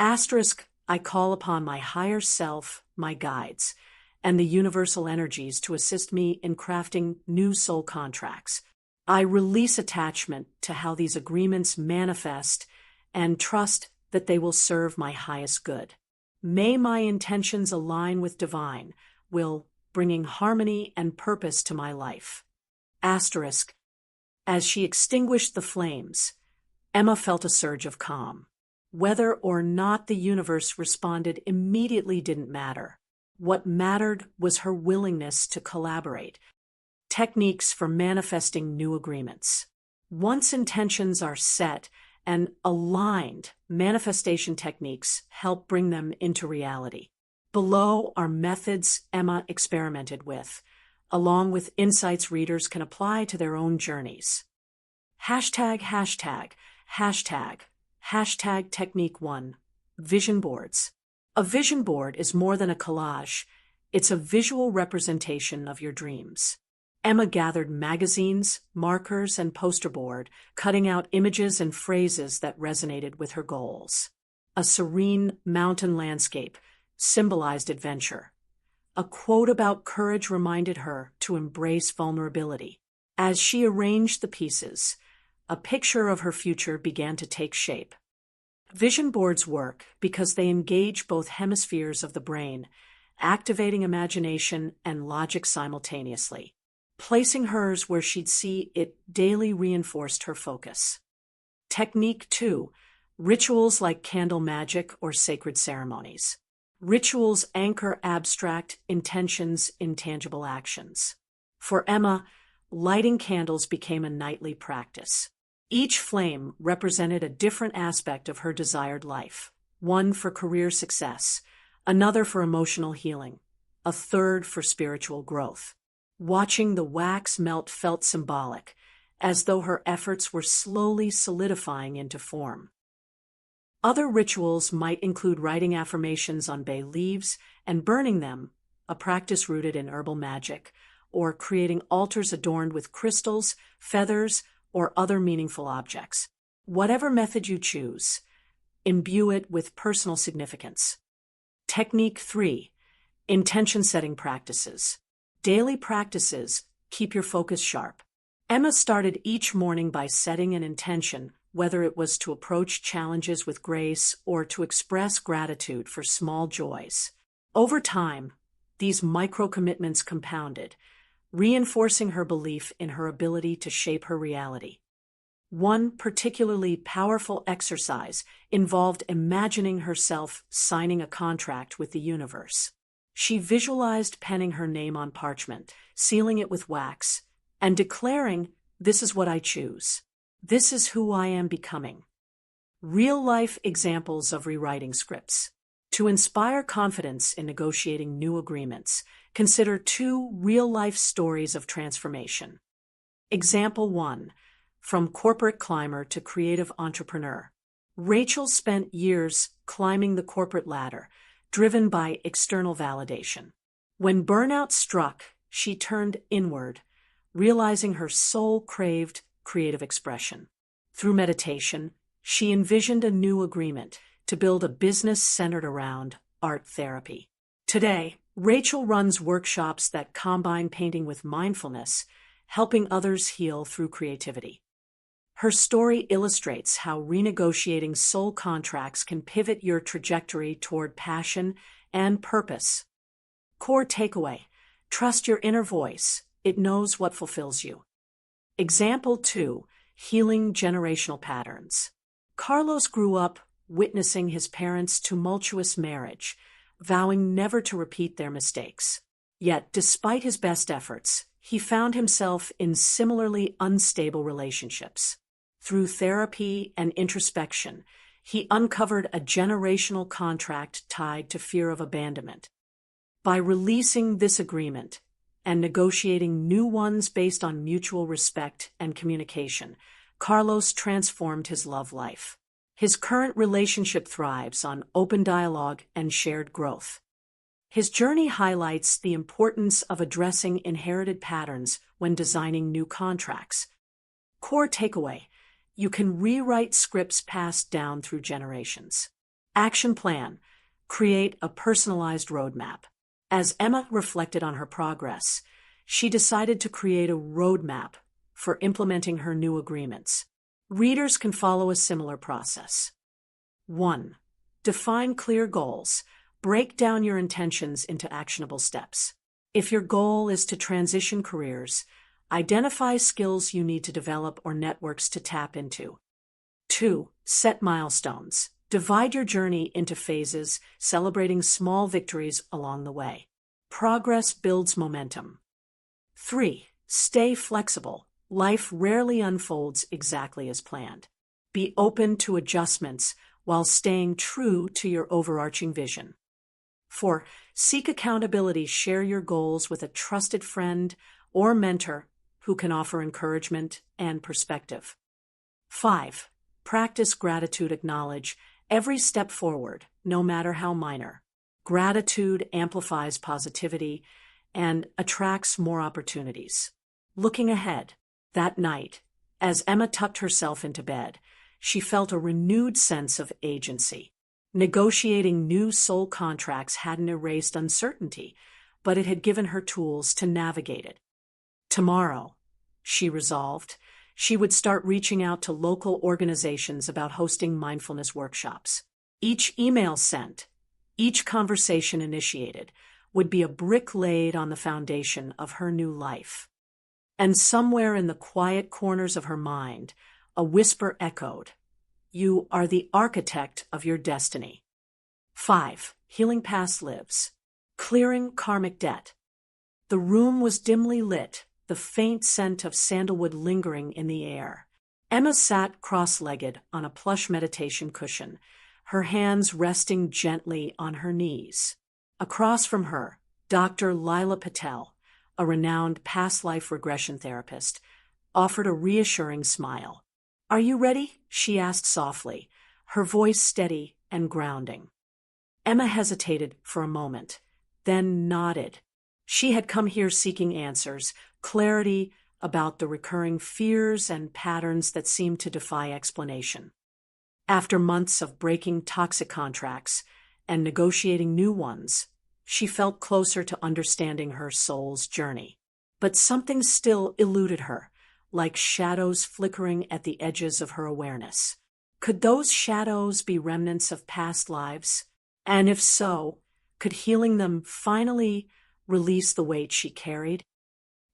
Asterisk, I call upon my higher self, my guides, and the universal energies to assist me in crafting new soul contracts. I release attachment to how these agreements manifest and trust that they will serve my highest good. May my intentions align with divine will, bringing harmony and purpose to my life. Asterisk. As she extinguished the flames, Emma felt a surge of calm. Whether or not the universe responded immediately didn't matter. What mattered was her willingness to collaborate. Techniques for manifesting new agreements. Once intentions are set and aligned, manifestation techniques help bring them into reality. Below are methods Emma experimented with, along with insights readers can apply to their own journeys. Hashtag technique 1. Vision boards. A vision board is more than a collage. It's a visual representation of your dreams. Emma gathered magazines, markers, and poster board, cutting out images and phrases that resonated with her goals. A serene mountain landscape symbolized adventure. A quote about courage reminded her to embrace vulnerability. As she arranged the pieces, a picture of her future began to take shape. Vision boards work because they engage both hemispheres of the brain, activating imagination and logic simultaneously. Placing hers where she'd see it daily reinforced her focus. Technique 2. Rituals like candle magic or sacred ceremonies. Rituals anchor abstract intentions in tangible actions. For Emma, lighting candles became a nightly practice. Each flame represented a different aspect of her desired life. one for career success, another for emotional healing, a third for spiritual growth. Watching the wax melt felt symbolic, as though her efforts were slowly solidifying into form. Other rituals might include writing affirmations on bay leaves and burning them, a practice rooted in herbal magic, or creating altars adorned with crystals, feathers, or other meaningful objects. Whatever method you choose, imbue it with personal significance. Technique 3. Intention-setting practices. Daily practices keep your focus sharp. Emma started each morning by setting an intention, whether it was to approach challenges with grace or to express gratitude for small joys. Over time, these micro-commitments compounded, reinforcing her belief in her ability to shape her reality. One particularly powerful exercise involved imagining herself signing a contract with the universe. She visualized penning her name on parchment, sealing it with wax, and declaring, "This is what I choose. This is who I am becoming." Real-life examples of rewriting scripts. To inspire confidence in negotiating new agreements, consider 2 real-life stories of transformation. Example 1. From corporate climber to creative entrepreneur. Rachel spent years climbing the corporate ladder, driven by external validation. When burnout struck, she turned inward, realizing her soul craved creative expression. Through meditation, she envisioned a new agreement to build a business centered around art therapy. Today, Rachel runs workshops that combine painting with mindfulness, helping others heal through creativity. Her story illustrates how renegotiating soul contracts can pivot your trajectory toward passion and purpose. Core takeaway: trust your inner voice, it knows what fulfills you. Example 2. Healing generational patterns. Carlos grew up witnessing his parents' tumultuous marriage, vowing never to repeat their mistakes. Yet, despite his best efforts, he found himself in similarly unstable relationships. Through therapy and introspection, he uncovered a generational contract tied to fear of abandonment. By releasing this agreement and negotiating new ones based on mutual respect and communication, Carlos transformed his love life. His current relationship thrives on open dialogue and shared growth. His journey highlights the importance of addressing inherited patterns when designing new contracts. Core takeaway: you can rewrite scripts passed down through generations. Action plan: create a personalized roadmap. As Emma reflected on her progress, she decided to create a roadmap for implementing her new agreements. Readers can follow a similar process. 1. Define clear goals. Break down your intentions into actionable steps. If your goal is to transition careers, identify skills you need to develop or networks to tap into. 2. Set milestones. Divide your journey into phases, celebrating small victories along the way. Progress builds momentum. 3. Stay flexible. Life rarely unfolds exactly as planned. Be open to adjustments while staying true to your overarching vision. 4. Seek accountability. Share your goals with a trusted friend or mentor who can offer encouragement and perspective. 5. Practice gratitude. Acknowledge every step forward, no matter how minor. Gratitude amplifies positivity and attracts more opportunities. Looking ahead, that night, as Emma tucked herself into bed, she felt a renewed sense of agency. Negotiating new soul contracts hadn't erased uncertainty, but it had given her tools to navigate it. Tomorrow, she resolved, she would start reaching out to local organizations about hosting mindfulness workshops. Each email sent, each conversation initiated, would be a brick laid on the foundation of her new life. And somewhere in the quiet corners of her mind, a whisper echoed, "You are the architect of your destiny." 5. Healing past lives. Clearing karmic debt. The room was dimly lit, the faint scent of sandalwood lingering in the air. Emma sat cross-legged on a plush meditation cushion, her hands resting gently on her knees. Across from her, Dr. Lila Patel, a renowned past life regression therapist, offered a reassuring smile. "Are you ready?" she asked softly, her voice steady and grounding. Emma hesitated for a moment, then nodded. She had come here seeking answers, clarity about the recurring fears and patterns that seemed to defy explanation. After months of breaking toxic contracts and negotiating new ones, she felt closer to understanding her soul's journey. But something still eluded her, like shadows flickering at the edges of her awareness. Could those shadows be remnants of past lives? And if so, could healing them finally release the weight she carried?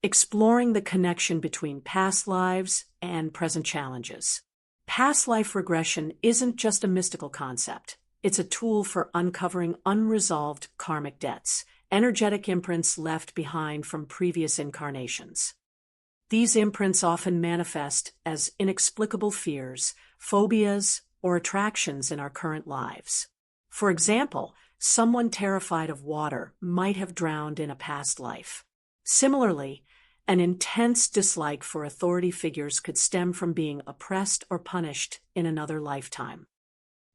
Exploring the connection between past lives and present challenges. Past life regression isn't just a mystical concept. It's a tool for uncovering unresolved karmic debts, energetic imprints left behind from previous incarnations. These imprints often manifest as inexplicable fears, phobias, or attractions in our current lives. For example, someone terrified of water might have drowned in a past life. Similarly, an intense dislike for authority figures could stem from being oppressed or punished in another lifetime.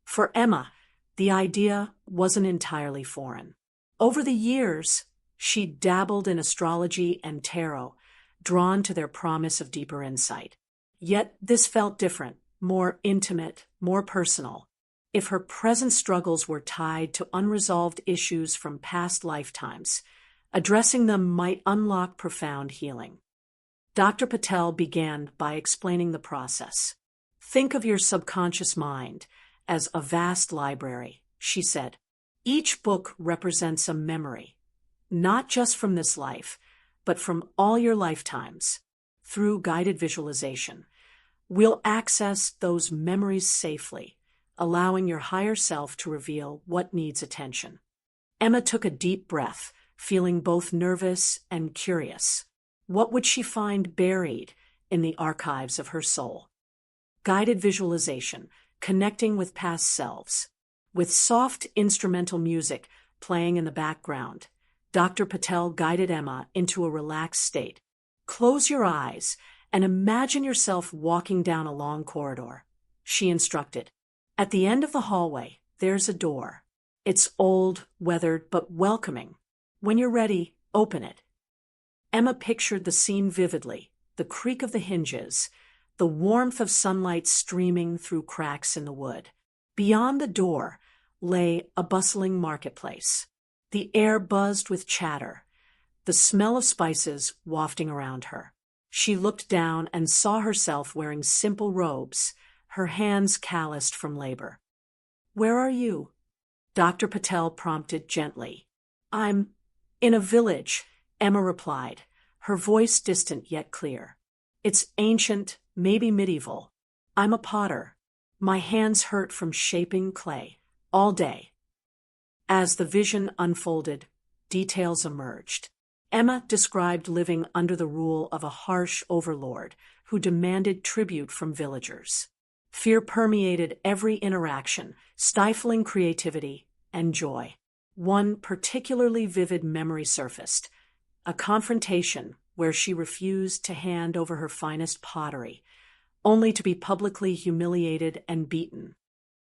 For Emma, the idea wasn't entirely foreign. Over the years, she dabbled in astrology and tarot, drawn to their promise of deeper insight. Yet this felt different, more intimate, more personal. If her present struggles were tied to unresolved issues from past lifetimes, addressing them might unlock profound healing. Dr. Patel began by explaining the process. "Think of your subconscious mind as a vast library," she said. "Each book represents a memory, not just from this life, but from all your lifetimes. Through guided visualization, we'll access those memories safely, allowing your higher self to reveal what needs attention." Emma took a deep breath, feeling both nervous and curious. What would she find buried in the archives of her soul? Guided visualization, connecting with past selves. With soft instrumental music playing in the background, Dr. Patel guided Emma into a relaxed state. "Close your eyes and imagine yourself walking down a long corridor," she instructed. "At the end of the hallway, there's a door. It's old, weathered, but welcoming. When you're ready, open it." Emma pictured the scene vividly, the creak of the hinges, the warmth of sunlight streaming through cracks in the wood. Beyond the door lay a bustling marketplace. The air buzzed with chatter, the smell of spices wafting around her. She looked down and saw herself wearing simple robes, her hands calloused from labor. "Where are you?" Dr. Patel prompted gently. "I'm in a village," Emma replied, her voice distant yet clear. "It's ancient, maybe medieval. I'm a potter. My hands hurt from shaping clay all day." As the vision unfolded, details emerged. Emma described living under the rule of a harsh overlord who demanded tribute from villagers. Fear permeated every interaction, stifling creativity and joy. One particularly vivid memory surfaced, a confrontation where she refused to hand over her finest pottery, only to be publicly humiliated and beaten.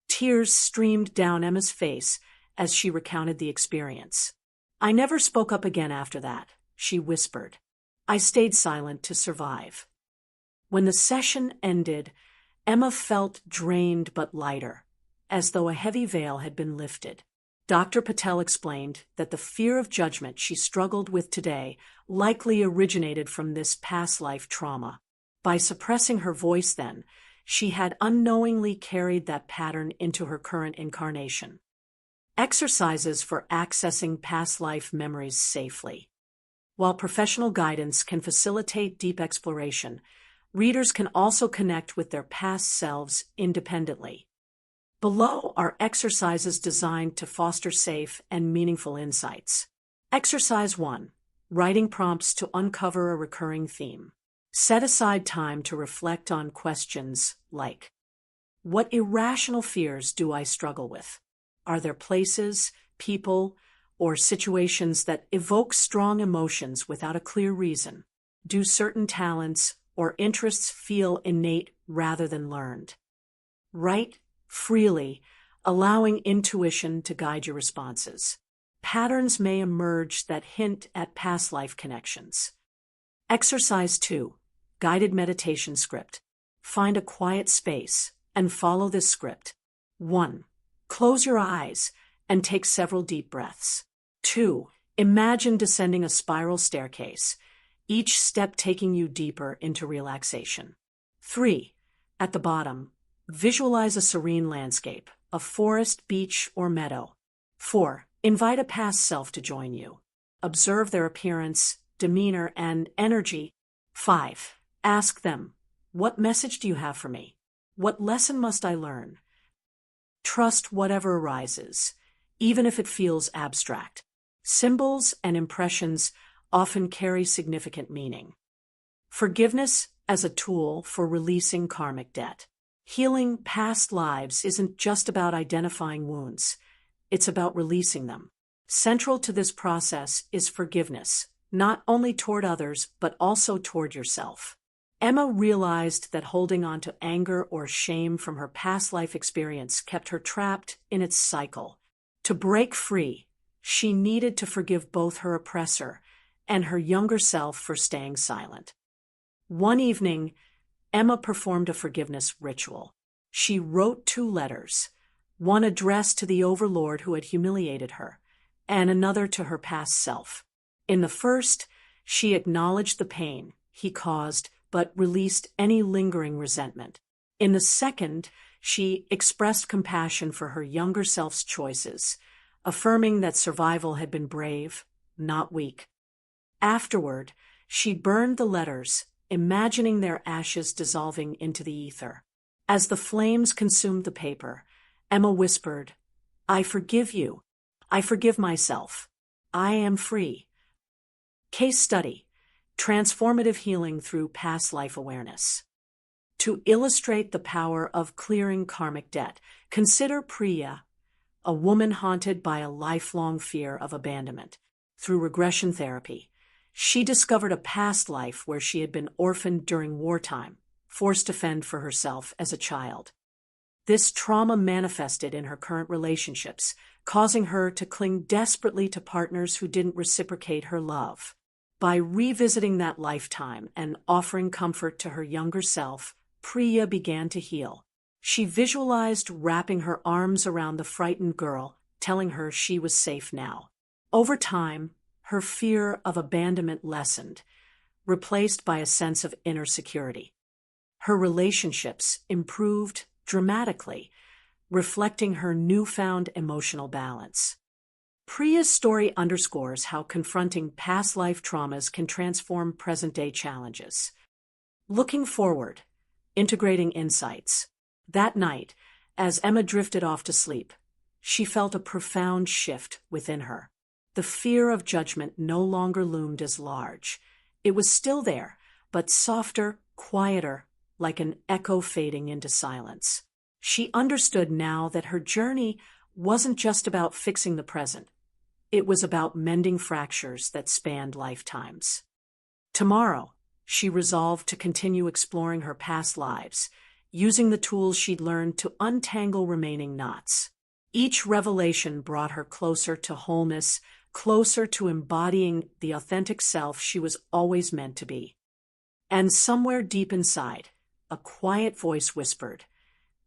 Tears streamed down Emma's face as she recounted the experience. "I never spoke up again after that," she whispered. "I stayed silent to survive." When the session ended, Emma felt drained but lighter, as though a heavy veil had been lifted. Dr. Patel explained that the fear of judgment she struggled with today likely originated from this past life trauma. By suppressing her voice then, she had unknowingly carried that pattern into her current incarnation. Exercises for accessing past life memories safely. While professional guidance can facilitate deep exploration, readers can also connect with their past selves independently. Below are exercises designed to foster safe and meaningful insights. Exercise 1. Writing prompts to uncover a recurring theme. Set aside time to reflect on questions like, What irrational fears do I struggle with? Are there places, people, or situations that evoke strong emotions without a clear reason? Do certain talents or interests feel innate rather than learned? Write freely, allowing intuition to guide your responses. Patterns may emerge that hint at past life connections. Exercise 2. Guided meditation script. Find a quiet space and follow this script. 1. Close your eyes and take several deep breaths. 2. Imagine descending a spiral staircase, each step taking you deeper into relaxation. 3. At the bottom, visualize a serene landscape, a forest, beach, or meadow. 4. Invite a past self to join you. Observe their appearance, demeanor, and energy. 5. Ask them, what message do you have for me? What lesson must I learn? Trust whatever arises, even if it feels abstract. Symbols and impressions often carry significant meaning. Forgiveness as a tool for releasing karmic debt. Healing past lives isn't just about identifying wounds, it's about releasing them. Central to this process is forgiveness, not only toward others, but also toward yourself. Emma realized that holding on to anger or shame from her past life experience kept her trapped in its cycle. To break free, she needed to forgive both her oppressor and her younger self for staying silent. One evening, Emma performed a forgiveness ritual. She wrote 2 letters, one addressed to the overlord who had humiliated her, and another to her past self. In the first, she acknowledged the pain he caused, but released any lingering resentment. In the second, she expressed compassion for her younger self's choices, affirming that survival had been brave, not weak. Afterward, she burned the letters, imagining their ashes dissolving into the ether. As the flames consumed the paper, Emma whispered, "I forgive you. I forgive myself. I am free." Case study: transformative healing through past life awareness. To illustrate the power of clearing karmic debt, consider Priya, a woman haunted by a lifelong fear of abandonment. Through regression therapy, she discovered a past life where she had been orphaned during wartime, forced to fend for herself as a child. This trauma manifested in her current relationships, causing her to cling desperately to partners who didn't reciprocate her love. By revisiting that lifetime and offering comfort to her younger self, Priya began to heal. She visualized wrapping her arms around the frightened girl, telling her she was safe now. Over time, her fear of abandonment lessened, replaced by a sense of inner security. Her relationships improved dramatically, reflecting her newfound emotional balance. Priya's story underscores how confronting past life traumas can transform present-day challenges. Looking forward, integrating insights. That night, as Emma drifted off to sleep, she felt a profound shift within her. The fear of judgment no longer loomed as large. It was still there, but softer, quieter, like an echo fading into silence. She understood now that her journey wasn't just about fixing the present. It was about mending fractures that spanned lifetimes. Tomorrow, she resolved to continue exploring her past lives, using the tools she'd learned to untangle remaining knots. Each revelation brought her closer to wholeness, closer to embodying the authentic self she was always meant to be. And somewhere deep inside, a quiet voice whispered,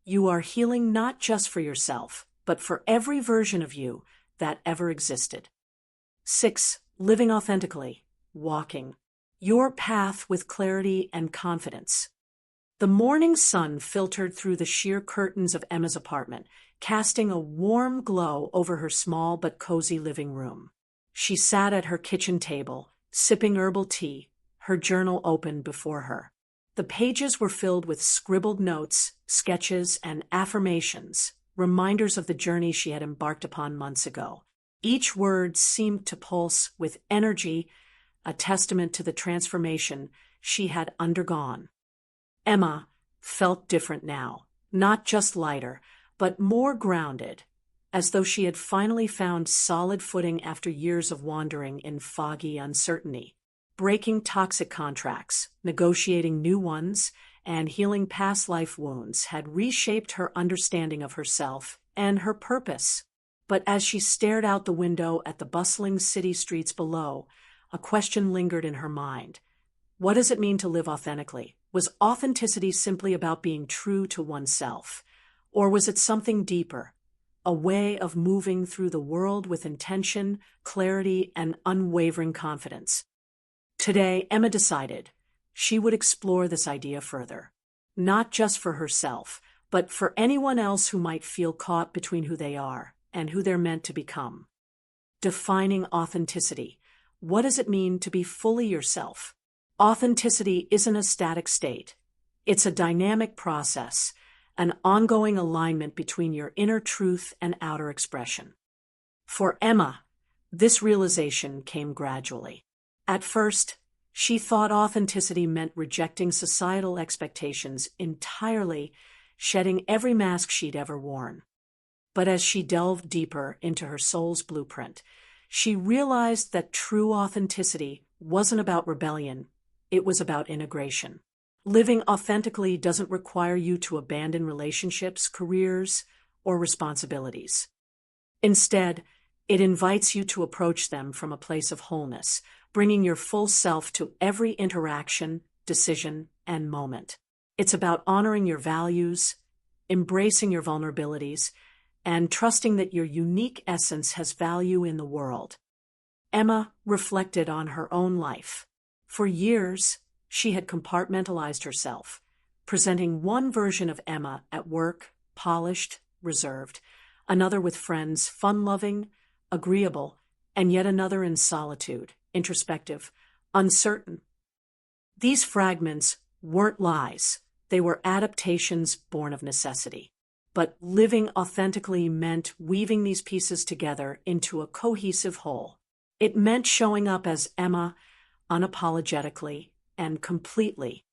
"You are healing not just for yourself, but for every version of you that ever existed." 6. Living authentically, walking your path with clarity and confidence. The morning sun filtered through the sheer curtains of Emma's apartment, casting a warm glow over her small but cozy living room. She sat at her kitchen table, sipping herbal tea, her journal open before her. The pages were filled with scribbled notes, sketches, and affirmations, reminders of the journey she had embarked upon months ago. Each word seemed to pulse with energy, a testament to the transformation she had undergone. Emma felt different now, Not just lighter, but more grounded, as though she had finally found solid footing after years of wandering in foggy uncertainty. Breaking toxic contracts, negotiating new ones, and healing past life wounds had reshaped her understanding of herself and her purpose. But as she stared out the window at the bustling city streets below, a question lingered in her mind. What does it mean to live authentically? Was authenticity simply about being true to oneself? Or was it something deeper? A way of moving through the world with intention, clarity, and unwavering confidence? Today, Emma decided she would explore this idea further, not just for herself, but for anyone else who might feel caught between who they are and who they're meant to become. Defining authenticity. What does it mean to be fully yourself? Authenticity isn't a static state. It's a dynamic process, an ongoing alignment between your inner truth and outer expression. For Emma, this realization came gradually. At first, she thought authenticity meant rejecting societal expectations entirely, shedding every mask she'd ever worn. But as she delved deeper into her soul's blueprint, she realized that true authenticity wasn't about rebellion, it was about integration. Living authentically doesn't require you to abandon relationships, careers, or responsibilities. Instead, it invites you to approach them from a place of wholeness, bringing your full self to every interaction, decision, and moment. It's about honoring your values, embracing your vulnerabilities, and trusting that your unique essence has value in the world. Emma reflected on her own life. For years, she had compartmentalized herself, presenting one version of Emma at work, polished, reserved, another with friends, fun-loving, agreeable, and yet another in solitude, introspective, uncertain. These fragments weren't lies, they were adaptations born of necessity. But living authentically meant weaving these pieces together into a cohesive whole. It meant showing up as Emma, unapologetically and completely.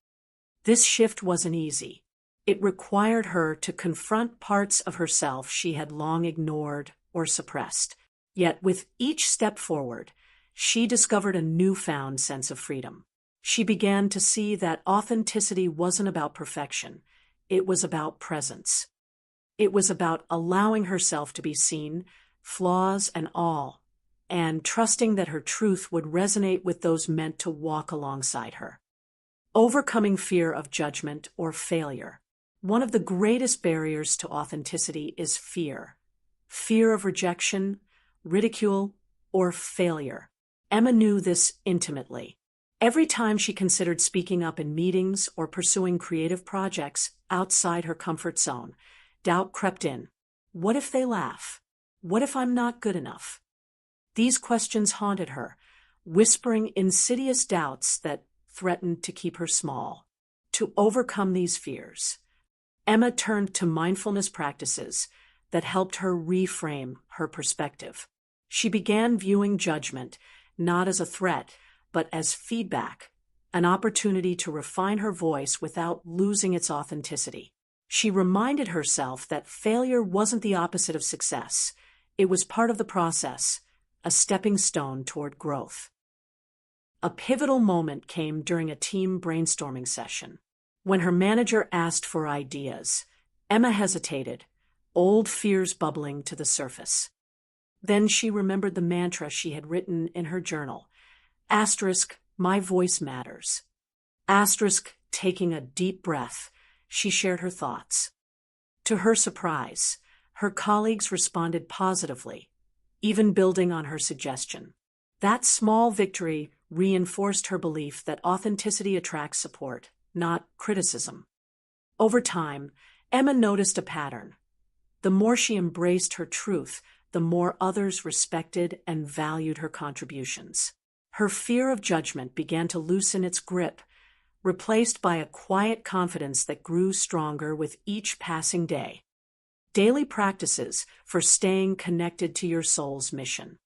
This shift wasn't easy. It required her to confront parts of herself she had long ignored or suppressed. Yet with each step forward, she discovered a newfound sense of freedom. She began to see that authenticity wasn't about perfection. It was about presence. It was about allowing herself to be seen, flaws and all, and trusting that her truth would resonate with those meant to walk alongside her. Overcoming fear of judgment or failure. One of the greatest barriers to authenticity is fear. Fear of rejection, ridicule, or failure. Emma knew this intimately. Every time she considered speaking up in meetings or pursuing creative projects outside her comfort zone, doubt crept in. What if they laugh? What if I'm not good enough? These questions haunted her, whispering insidious doubts that threatened to keep her small. To overcome these fears, Emma turned to mindfulness practices that helped her reframe her perspective. She began viewing judgment not as a threat, but as feedback, an opportunity to refine her voice without losing its authenticity. She reminded herself that failure wasn't the opposite of success. It was part of the process, a stepping stone toward growth. A pivotal moment came during a team brainstorming session. When her manager asked for ideas, Emma hesitated, old fears bubbling to the surface. Then she remembered the mantra she had written in her journal. Asterisk, my voice matters. Asterisk, taking a deep breath, she shared her thoughts. To her surprise, her colleagues responded positively, even building on her suggestion. That small victory reinforced her belief that authenticity attracts support, not criticism. Over time, Emma noticed a pattern. The more she embraced her truth, the more others respected and valued her contributions. Her fear of judgment began to loosen its grip, replaced by a quiet confidence that grew stronger with each passing day. Daily practices for staying connected to your soul's mission.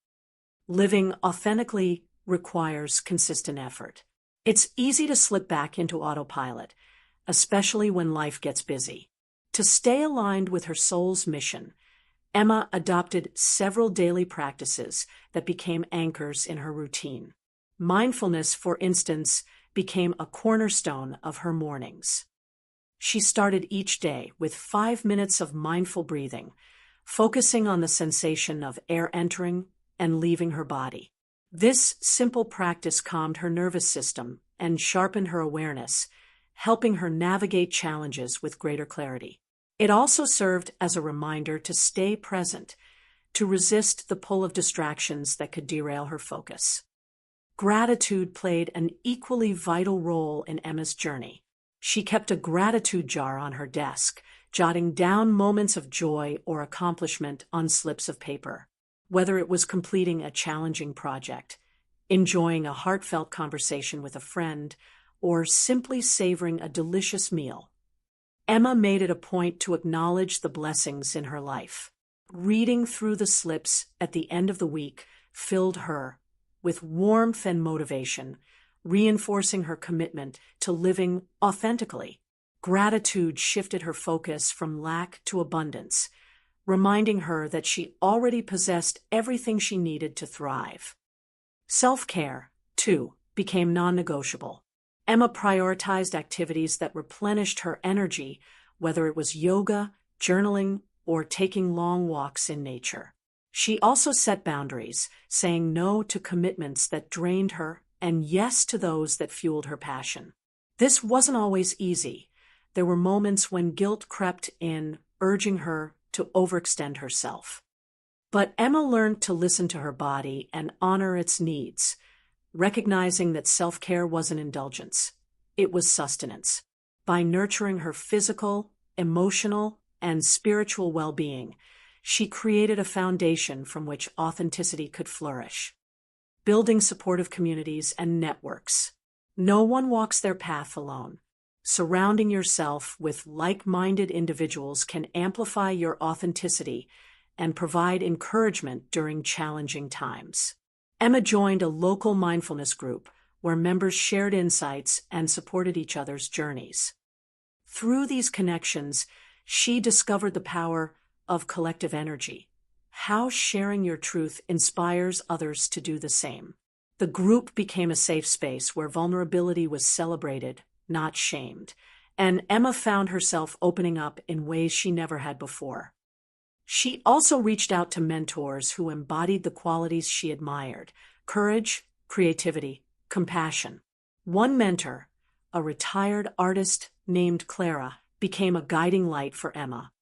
Living authentically requires consistent effort. It's easy to slip back into autopilot, especially when life gets busy. To stay aligned with her soul's mission, Emma adopted several daily practices that became anchors in her routine. Mindfulness, for instance, became a cornerstone of her mornings. She started each day with 5 minutes of mindful breathing, focusing on the sensation of air entering and leaving her body. This simple practice calmed her nervous system and sharpened her awareness, helping her navigate challenges with greater clarity. It also served as a reminder to stay present, to resist the pull of distractions that could derail her focus. Gratitude played an equally vital role in Emma's journey. She kept a gratitude jar on her desk, jotting down moments of joy or accomplishment on slips of paper. Whether it was completing a challenging project, enjoying a heartfelt conversation with a friend, or simply savoring a delicious meal, Emma made it a point to acknowledge the blessings in her life. Reading through the slips at the end of the week filled her with warmth and motivation, reinforcing her commitment to living authentically. Gratitude shifted her focus from lack to abundance, reminding her that she already possessed everything she needed to thrive. Self-care, too, became non-negotiable. Emma prioritized activities that replenished her energy, whether it was yoga, journaling, or taking long walks in nature. She also set boundaries, saying no to commitments that drained her and yes to those that fueled her passion. This wasn't always easy. There were moments when guilt crept in, urging her to overextend herself. But Emma learned to listen to her body and honor its needs, recognizing that self-care wasn't indulgence. It was sustenance. By nurturing her physical, emotional, and spiritual well-being, she created a foundation from which authenticity could flourish. Building supportive communities and networks. No one walks their path alone. Surrounding yourself with like-minded individuals can amplify your authenticity and provide encouragement during challenging times. Emma joined a local mindfulness group where members shared insights and supported each other's journeys. Through these connections, she discovered the power of collective energy, how sharing your truth inspires others to do the same. The group became a safe space where vulnerability was celebrated, not shamed, and Emma found herself opening up in ways she never had before. She also reached out to mentors who embodied the qualities she admired: courage, creativity, compassion. One mentor, a retired artist named Clara, became a guiding light for Emma.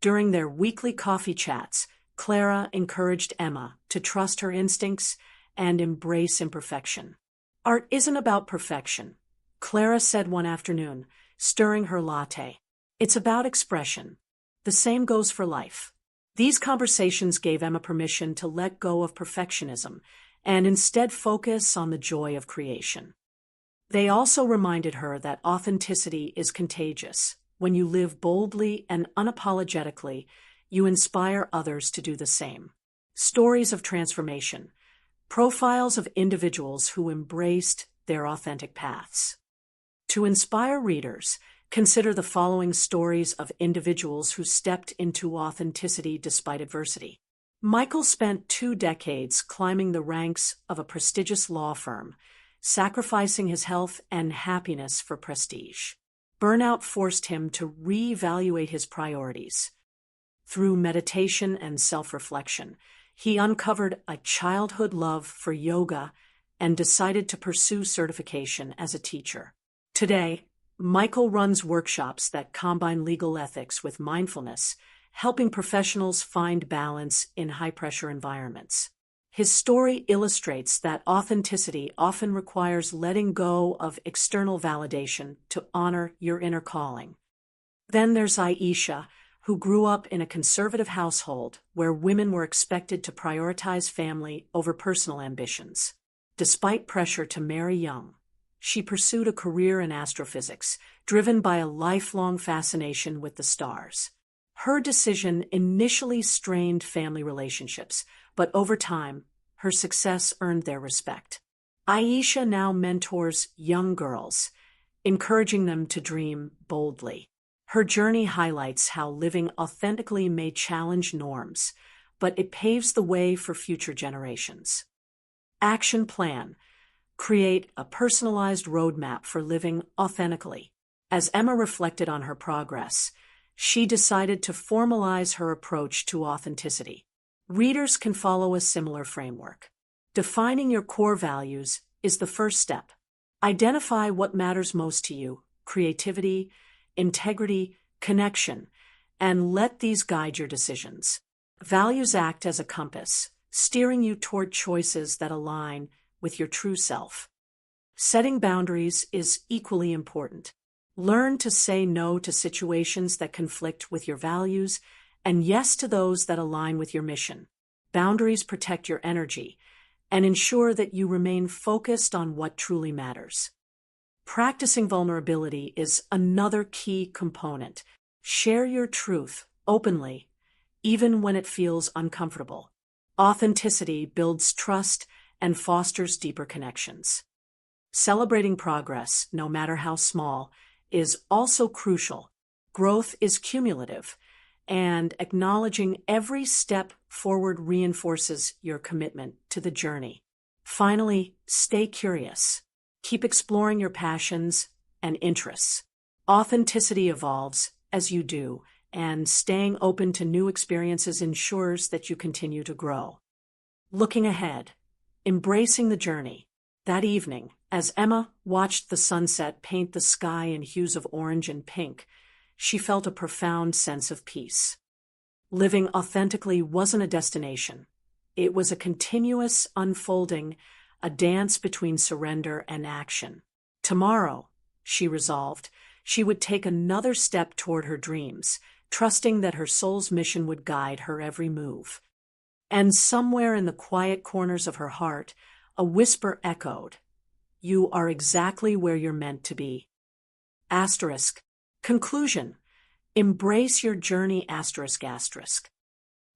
During their weekly coffee chats, Clara encouraged Emma to trust her instincts and embrace imperfection. "Art isn't about perfection," Clara said one afternoon, stirring her latte. "It's about expression. The same goes for life." These conversations gave Emma permission to let go of perfectionism and instead focus on the joy of creation. They also reminded her that authenticity is contagious. When you live boldly and unapologetically, you inspire others to do the same. Stories of transformation, profiles of individuals who embraced their authentic paths. To inspire readers, consider the following stories of individuals who stepped into authenticity despite adversity. Michael spent 2 decades climbing the ranks of a prestigious law firm, sacrificing his health and happiness for prestige. Burnout forced him to reevaluate his priorities. Through meditation and self-reflection, he uncovered a childhood love for yoga and decided to pursue certification as a teacher. Today, Michael runs workshops that combine legal ethics with mindfulness, helping professionals find balance in high-pressure environments. His story illustrates that authenticity often requires letting go of external validation to honor your inner calling. Then there's Aisha, who grew up in a conservative household where women were expected to prioritize family over personal ambitions. Despite pressure to marry young, she pursued a career in astrophysics, driven by a lifelong fascination with the stars. Her decision initially strained family relationships, but over time, her success earned their respect. Aisha now mentors young girls, encouraging them to dream boldly. Her journey highlights how living authentically may challenge norms, but it paves the way for future generations. Action plan. Create a personalized roadmap for living authentically. As Emma reflected on her progress, she decided to formalize her approach to authenticity. Readers can follow a similar framework. Defining your core values is the first step. Identify what matters most to you: creativity, integrity, connection, and let these guide your decisions. Values act as a compass, steering you toward choices that align with your true self. Setting boundaries is equally important. Learn to say no to situations that conflict with your values and yes to those that align with your mission. Boundaries protect your energy and ensure that you remain focused on what truly matters. Practicing vulnerability is another key component. Share your truth openly, even when it feels uncomfortable. Authenticity builds trust and fosters deeper connections. Celebrating progress, no matter how small, is also crucial. Growth is cumulative, and acknowledging every step forward reinforces your commitment to the journey. Finally, stay curious. Keep exploring your passions and interests. Authenticity evolves as you do, and staying open to new experiences ensures that you continue to grow. Looking ahead, embracing the journey. That evening, as Emma watched the sunset paint the sky in hues of orange and pink, she felt a profound sense of peace. Living authentically wasn't a destination. It was a continuous unfolding, a dance between surrender and action. Tomorrow, she resolved, she would take another step toward her dreams, trusting that her soul's mission would guide her every move. And somewhere in the quiet corners of her heart, a whisper echoed, "You are exactly where you're meant to be." Asterisk. Conclusion. Embrace your journey. Asterisk.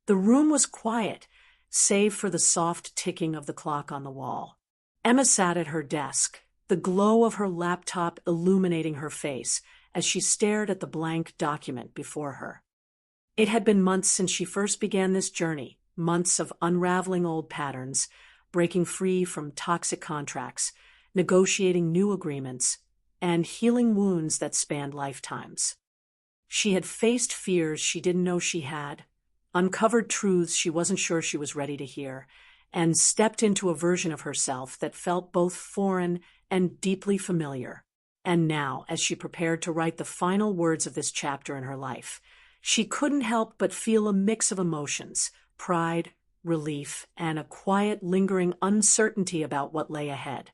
The room was quiet, save for the soft ticking of the clock on the wall. Emma sat at her desk, the glow of her laptop illuminating her face as she stared at the blank document before her. It had been months since she first began this journey, months of unraveling old patterns, breaking free from toxic contracts, negotiating new agreements, and healing wounds that spanned lifetimes. She had faced fears she didn't know she had, uncovered truths she wasn't sure she was ready to hear, and stepped into a version of herself that felt both foreign and deeply familiar. And now, as she prepared to write the final words of this chapter in her life, she couldn't help but feel a mix of emotions: pride, relief, and a quiet, lingering uncertainty about what lay ahead.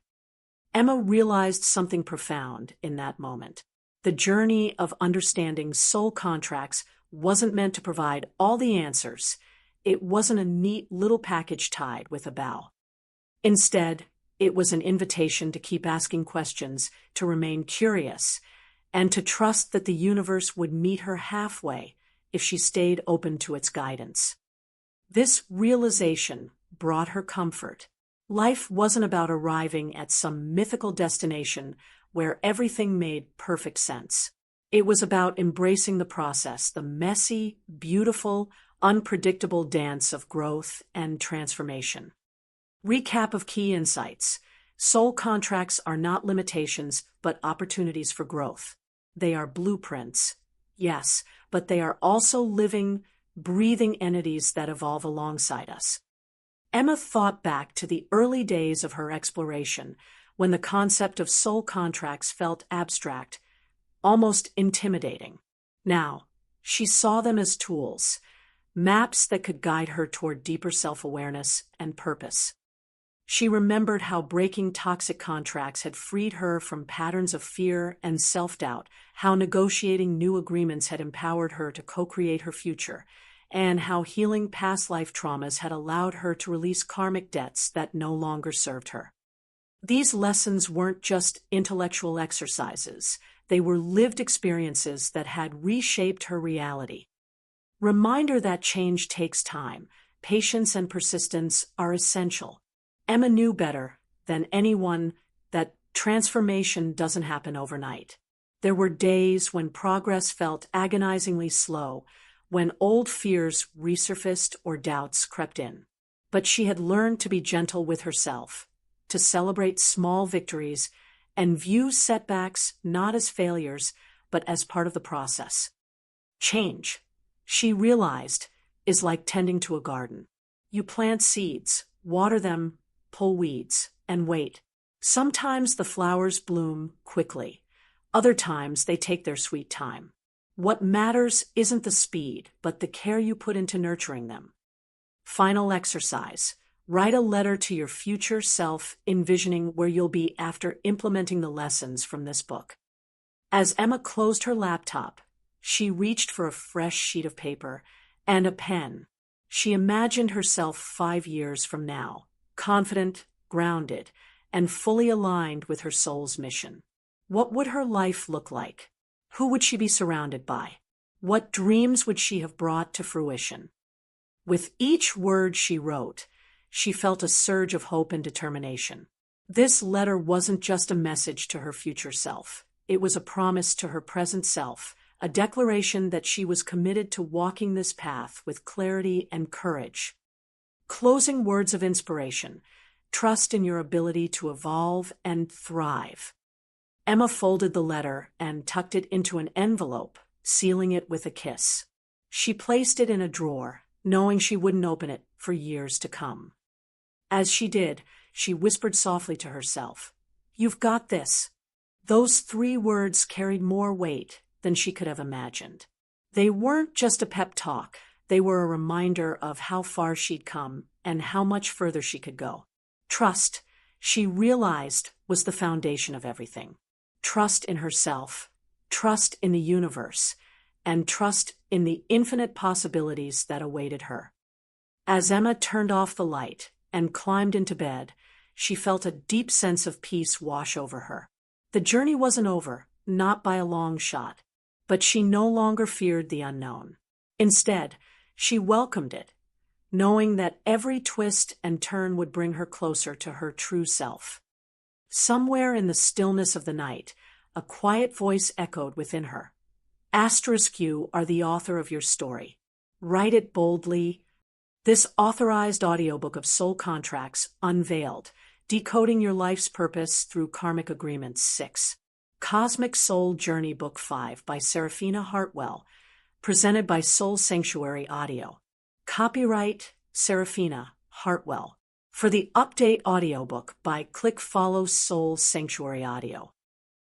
Emma realized something profound in that moment. The journey of understanding soul contracts wasn't meant to provide all the answers. It wasn't a neat little package tied with a bow. Instead, it was an invitation to keep asking questions, to remain curious, and to trust that the universe would meet her halfway if she stayed open to its guidance. This realization brought her comfort. Life wasn't about arriving at some mythical destination where everything made perfect sense. It was about embracing the process, the messy, beautiful, unpredictable dance of growth and transformation. Recap of key insights. Soul contracts are not limitations, but opportunities for growth. They are blueprints, yes, but they are also living, breathing entities that evolve alongside us. Emma thought back to the early days of her exploration, when the concept of soul contracts felt abstract, almost intimidating. Now, she saw them as tools, maps that could guide her toward deeper self-awareness and purpose. She remembered how breaking toxic contracts had freed her from patterns of fear and self-doubt, how negotiating new agreements had empowered her to co-create her future, and how healing past life traumas had allowed her to release karmic debts that no longer served her. These lessons weren't just intellectual exercises, they were lived experiences that had reshaped her reality. Reminder that change takes time, patience and persistence are essential. Emma knew better than anyone that transformation doesn't happen overnight. There were days when progress felt agonizingly slow, when old fears resurfaced or doubts crept in. But she had learned to be gentle with herself, to celebrate small victories, and view setbacks not as failures, but as part of the process. Change, she realized, is like tending to a garden. You plant seeds, water them, pull weeds, and wait. Sometimes the flowers bloom quickly. Other times they take their sweet time. What matters isn't the speed, but the care you put into nurturing them. Final exercise. Write a letter to your future self, envisioning where you'll be after implementing the lessons from this book. As Emma closed her laptop, she reached for a fresh sheet of paper and a pen. She imagined herself 5 years from now, confident, grounded, and fully aligned with her soul's mission. What would her life look like? Who would she be surrounded by? What dreams would she have brought to fruition? With each word she wrote, she felt a surge of hope and determination. This letter wasn't just a message to her future self. It was a promise to her present self, a declaration that she was committed to walking this path with clarity and courage. Closing words of inspiration. Trust in your ability to evolve and thrive. Emma folded the letter and tucked it into an envelope, sealing it with a kiss. She placed it in a drawer, knowing she wouldn't open it for years to come. As she did, she whispered softly to herself, "You've got this." Those 3 words carried more weight than she could have imagined. They weren't just a pep talk, they were a reminder of how far she'd come and how much further she could go. Trust, she realized, was the foundation of everything. Trust in herself, trust in the universe, and trust in the infinite possibilities that awaited her. As Emma turned off the light and climbed into bed, she felt a deep sense of peace wash over her. The journey wasn't over, not by a long shot, but she no longer feared the unknown. Instead, she welcomed it, knowing that every twist and turn would bring her closer to her true self. Somewhere in the stillness of the night, a quiet voice echoed within her. You are the author of your story. Write it boldly. This authorized audiobook of Soul Contracts Unveiled, Decoding Your Life's Purpose Through Karmic Agreements 6. Cosmic Soul Journey Book 5 by Seraphina Hartwell, presented by Soul Sanctuary Audio. Copyright Seraphina Hartwell. For the update audiobook, click follow Soul Sanctuary Audio.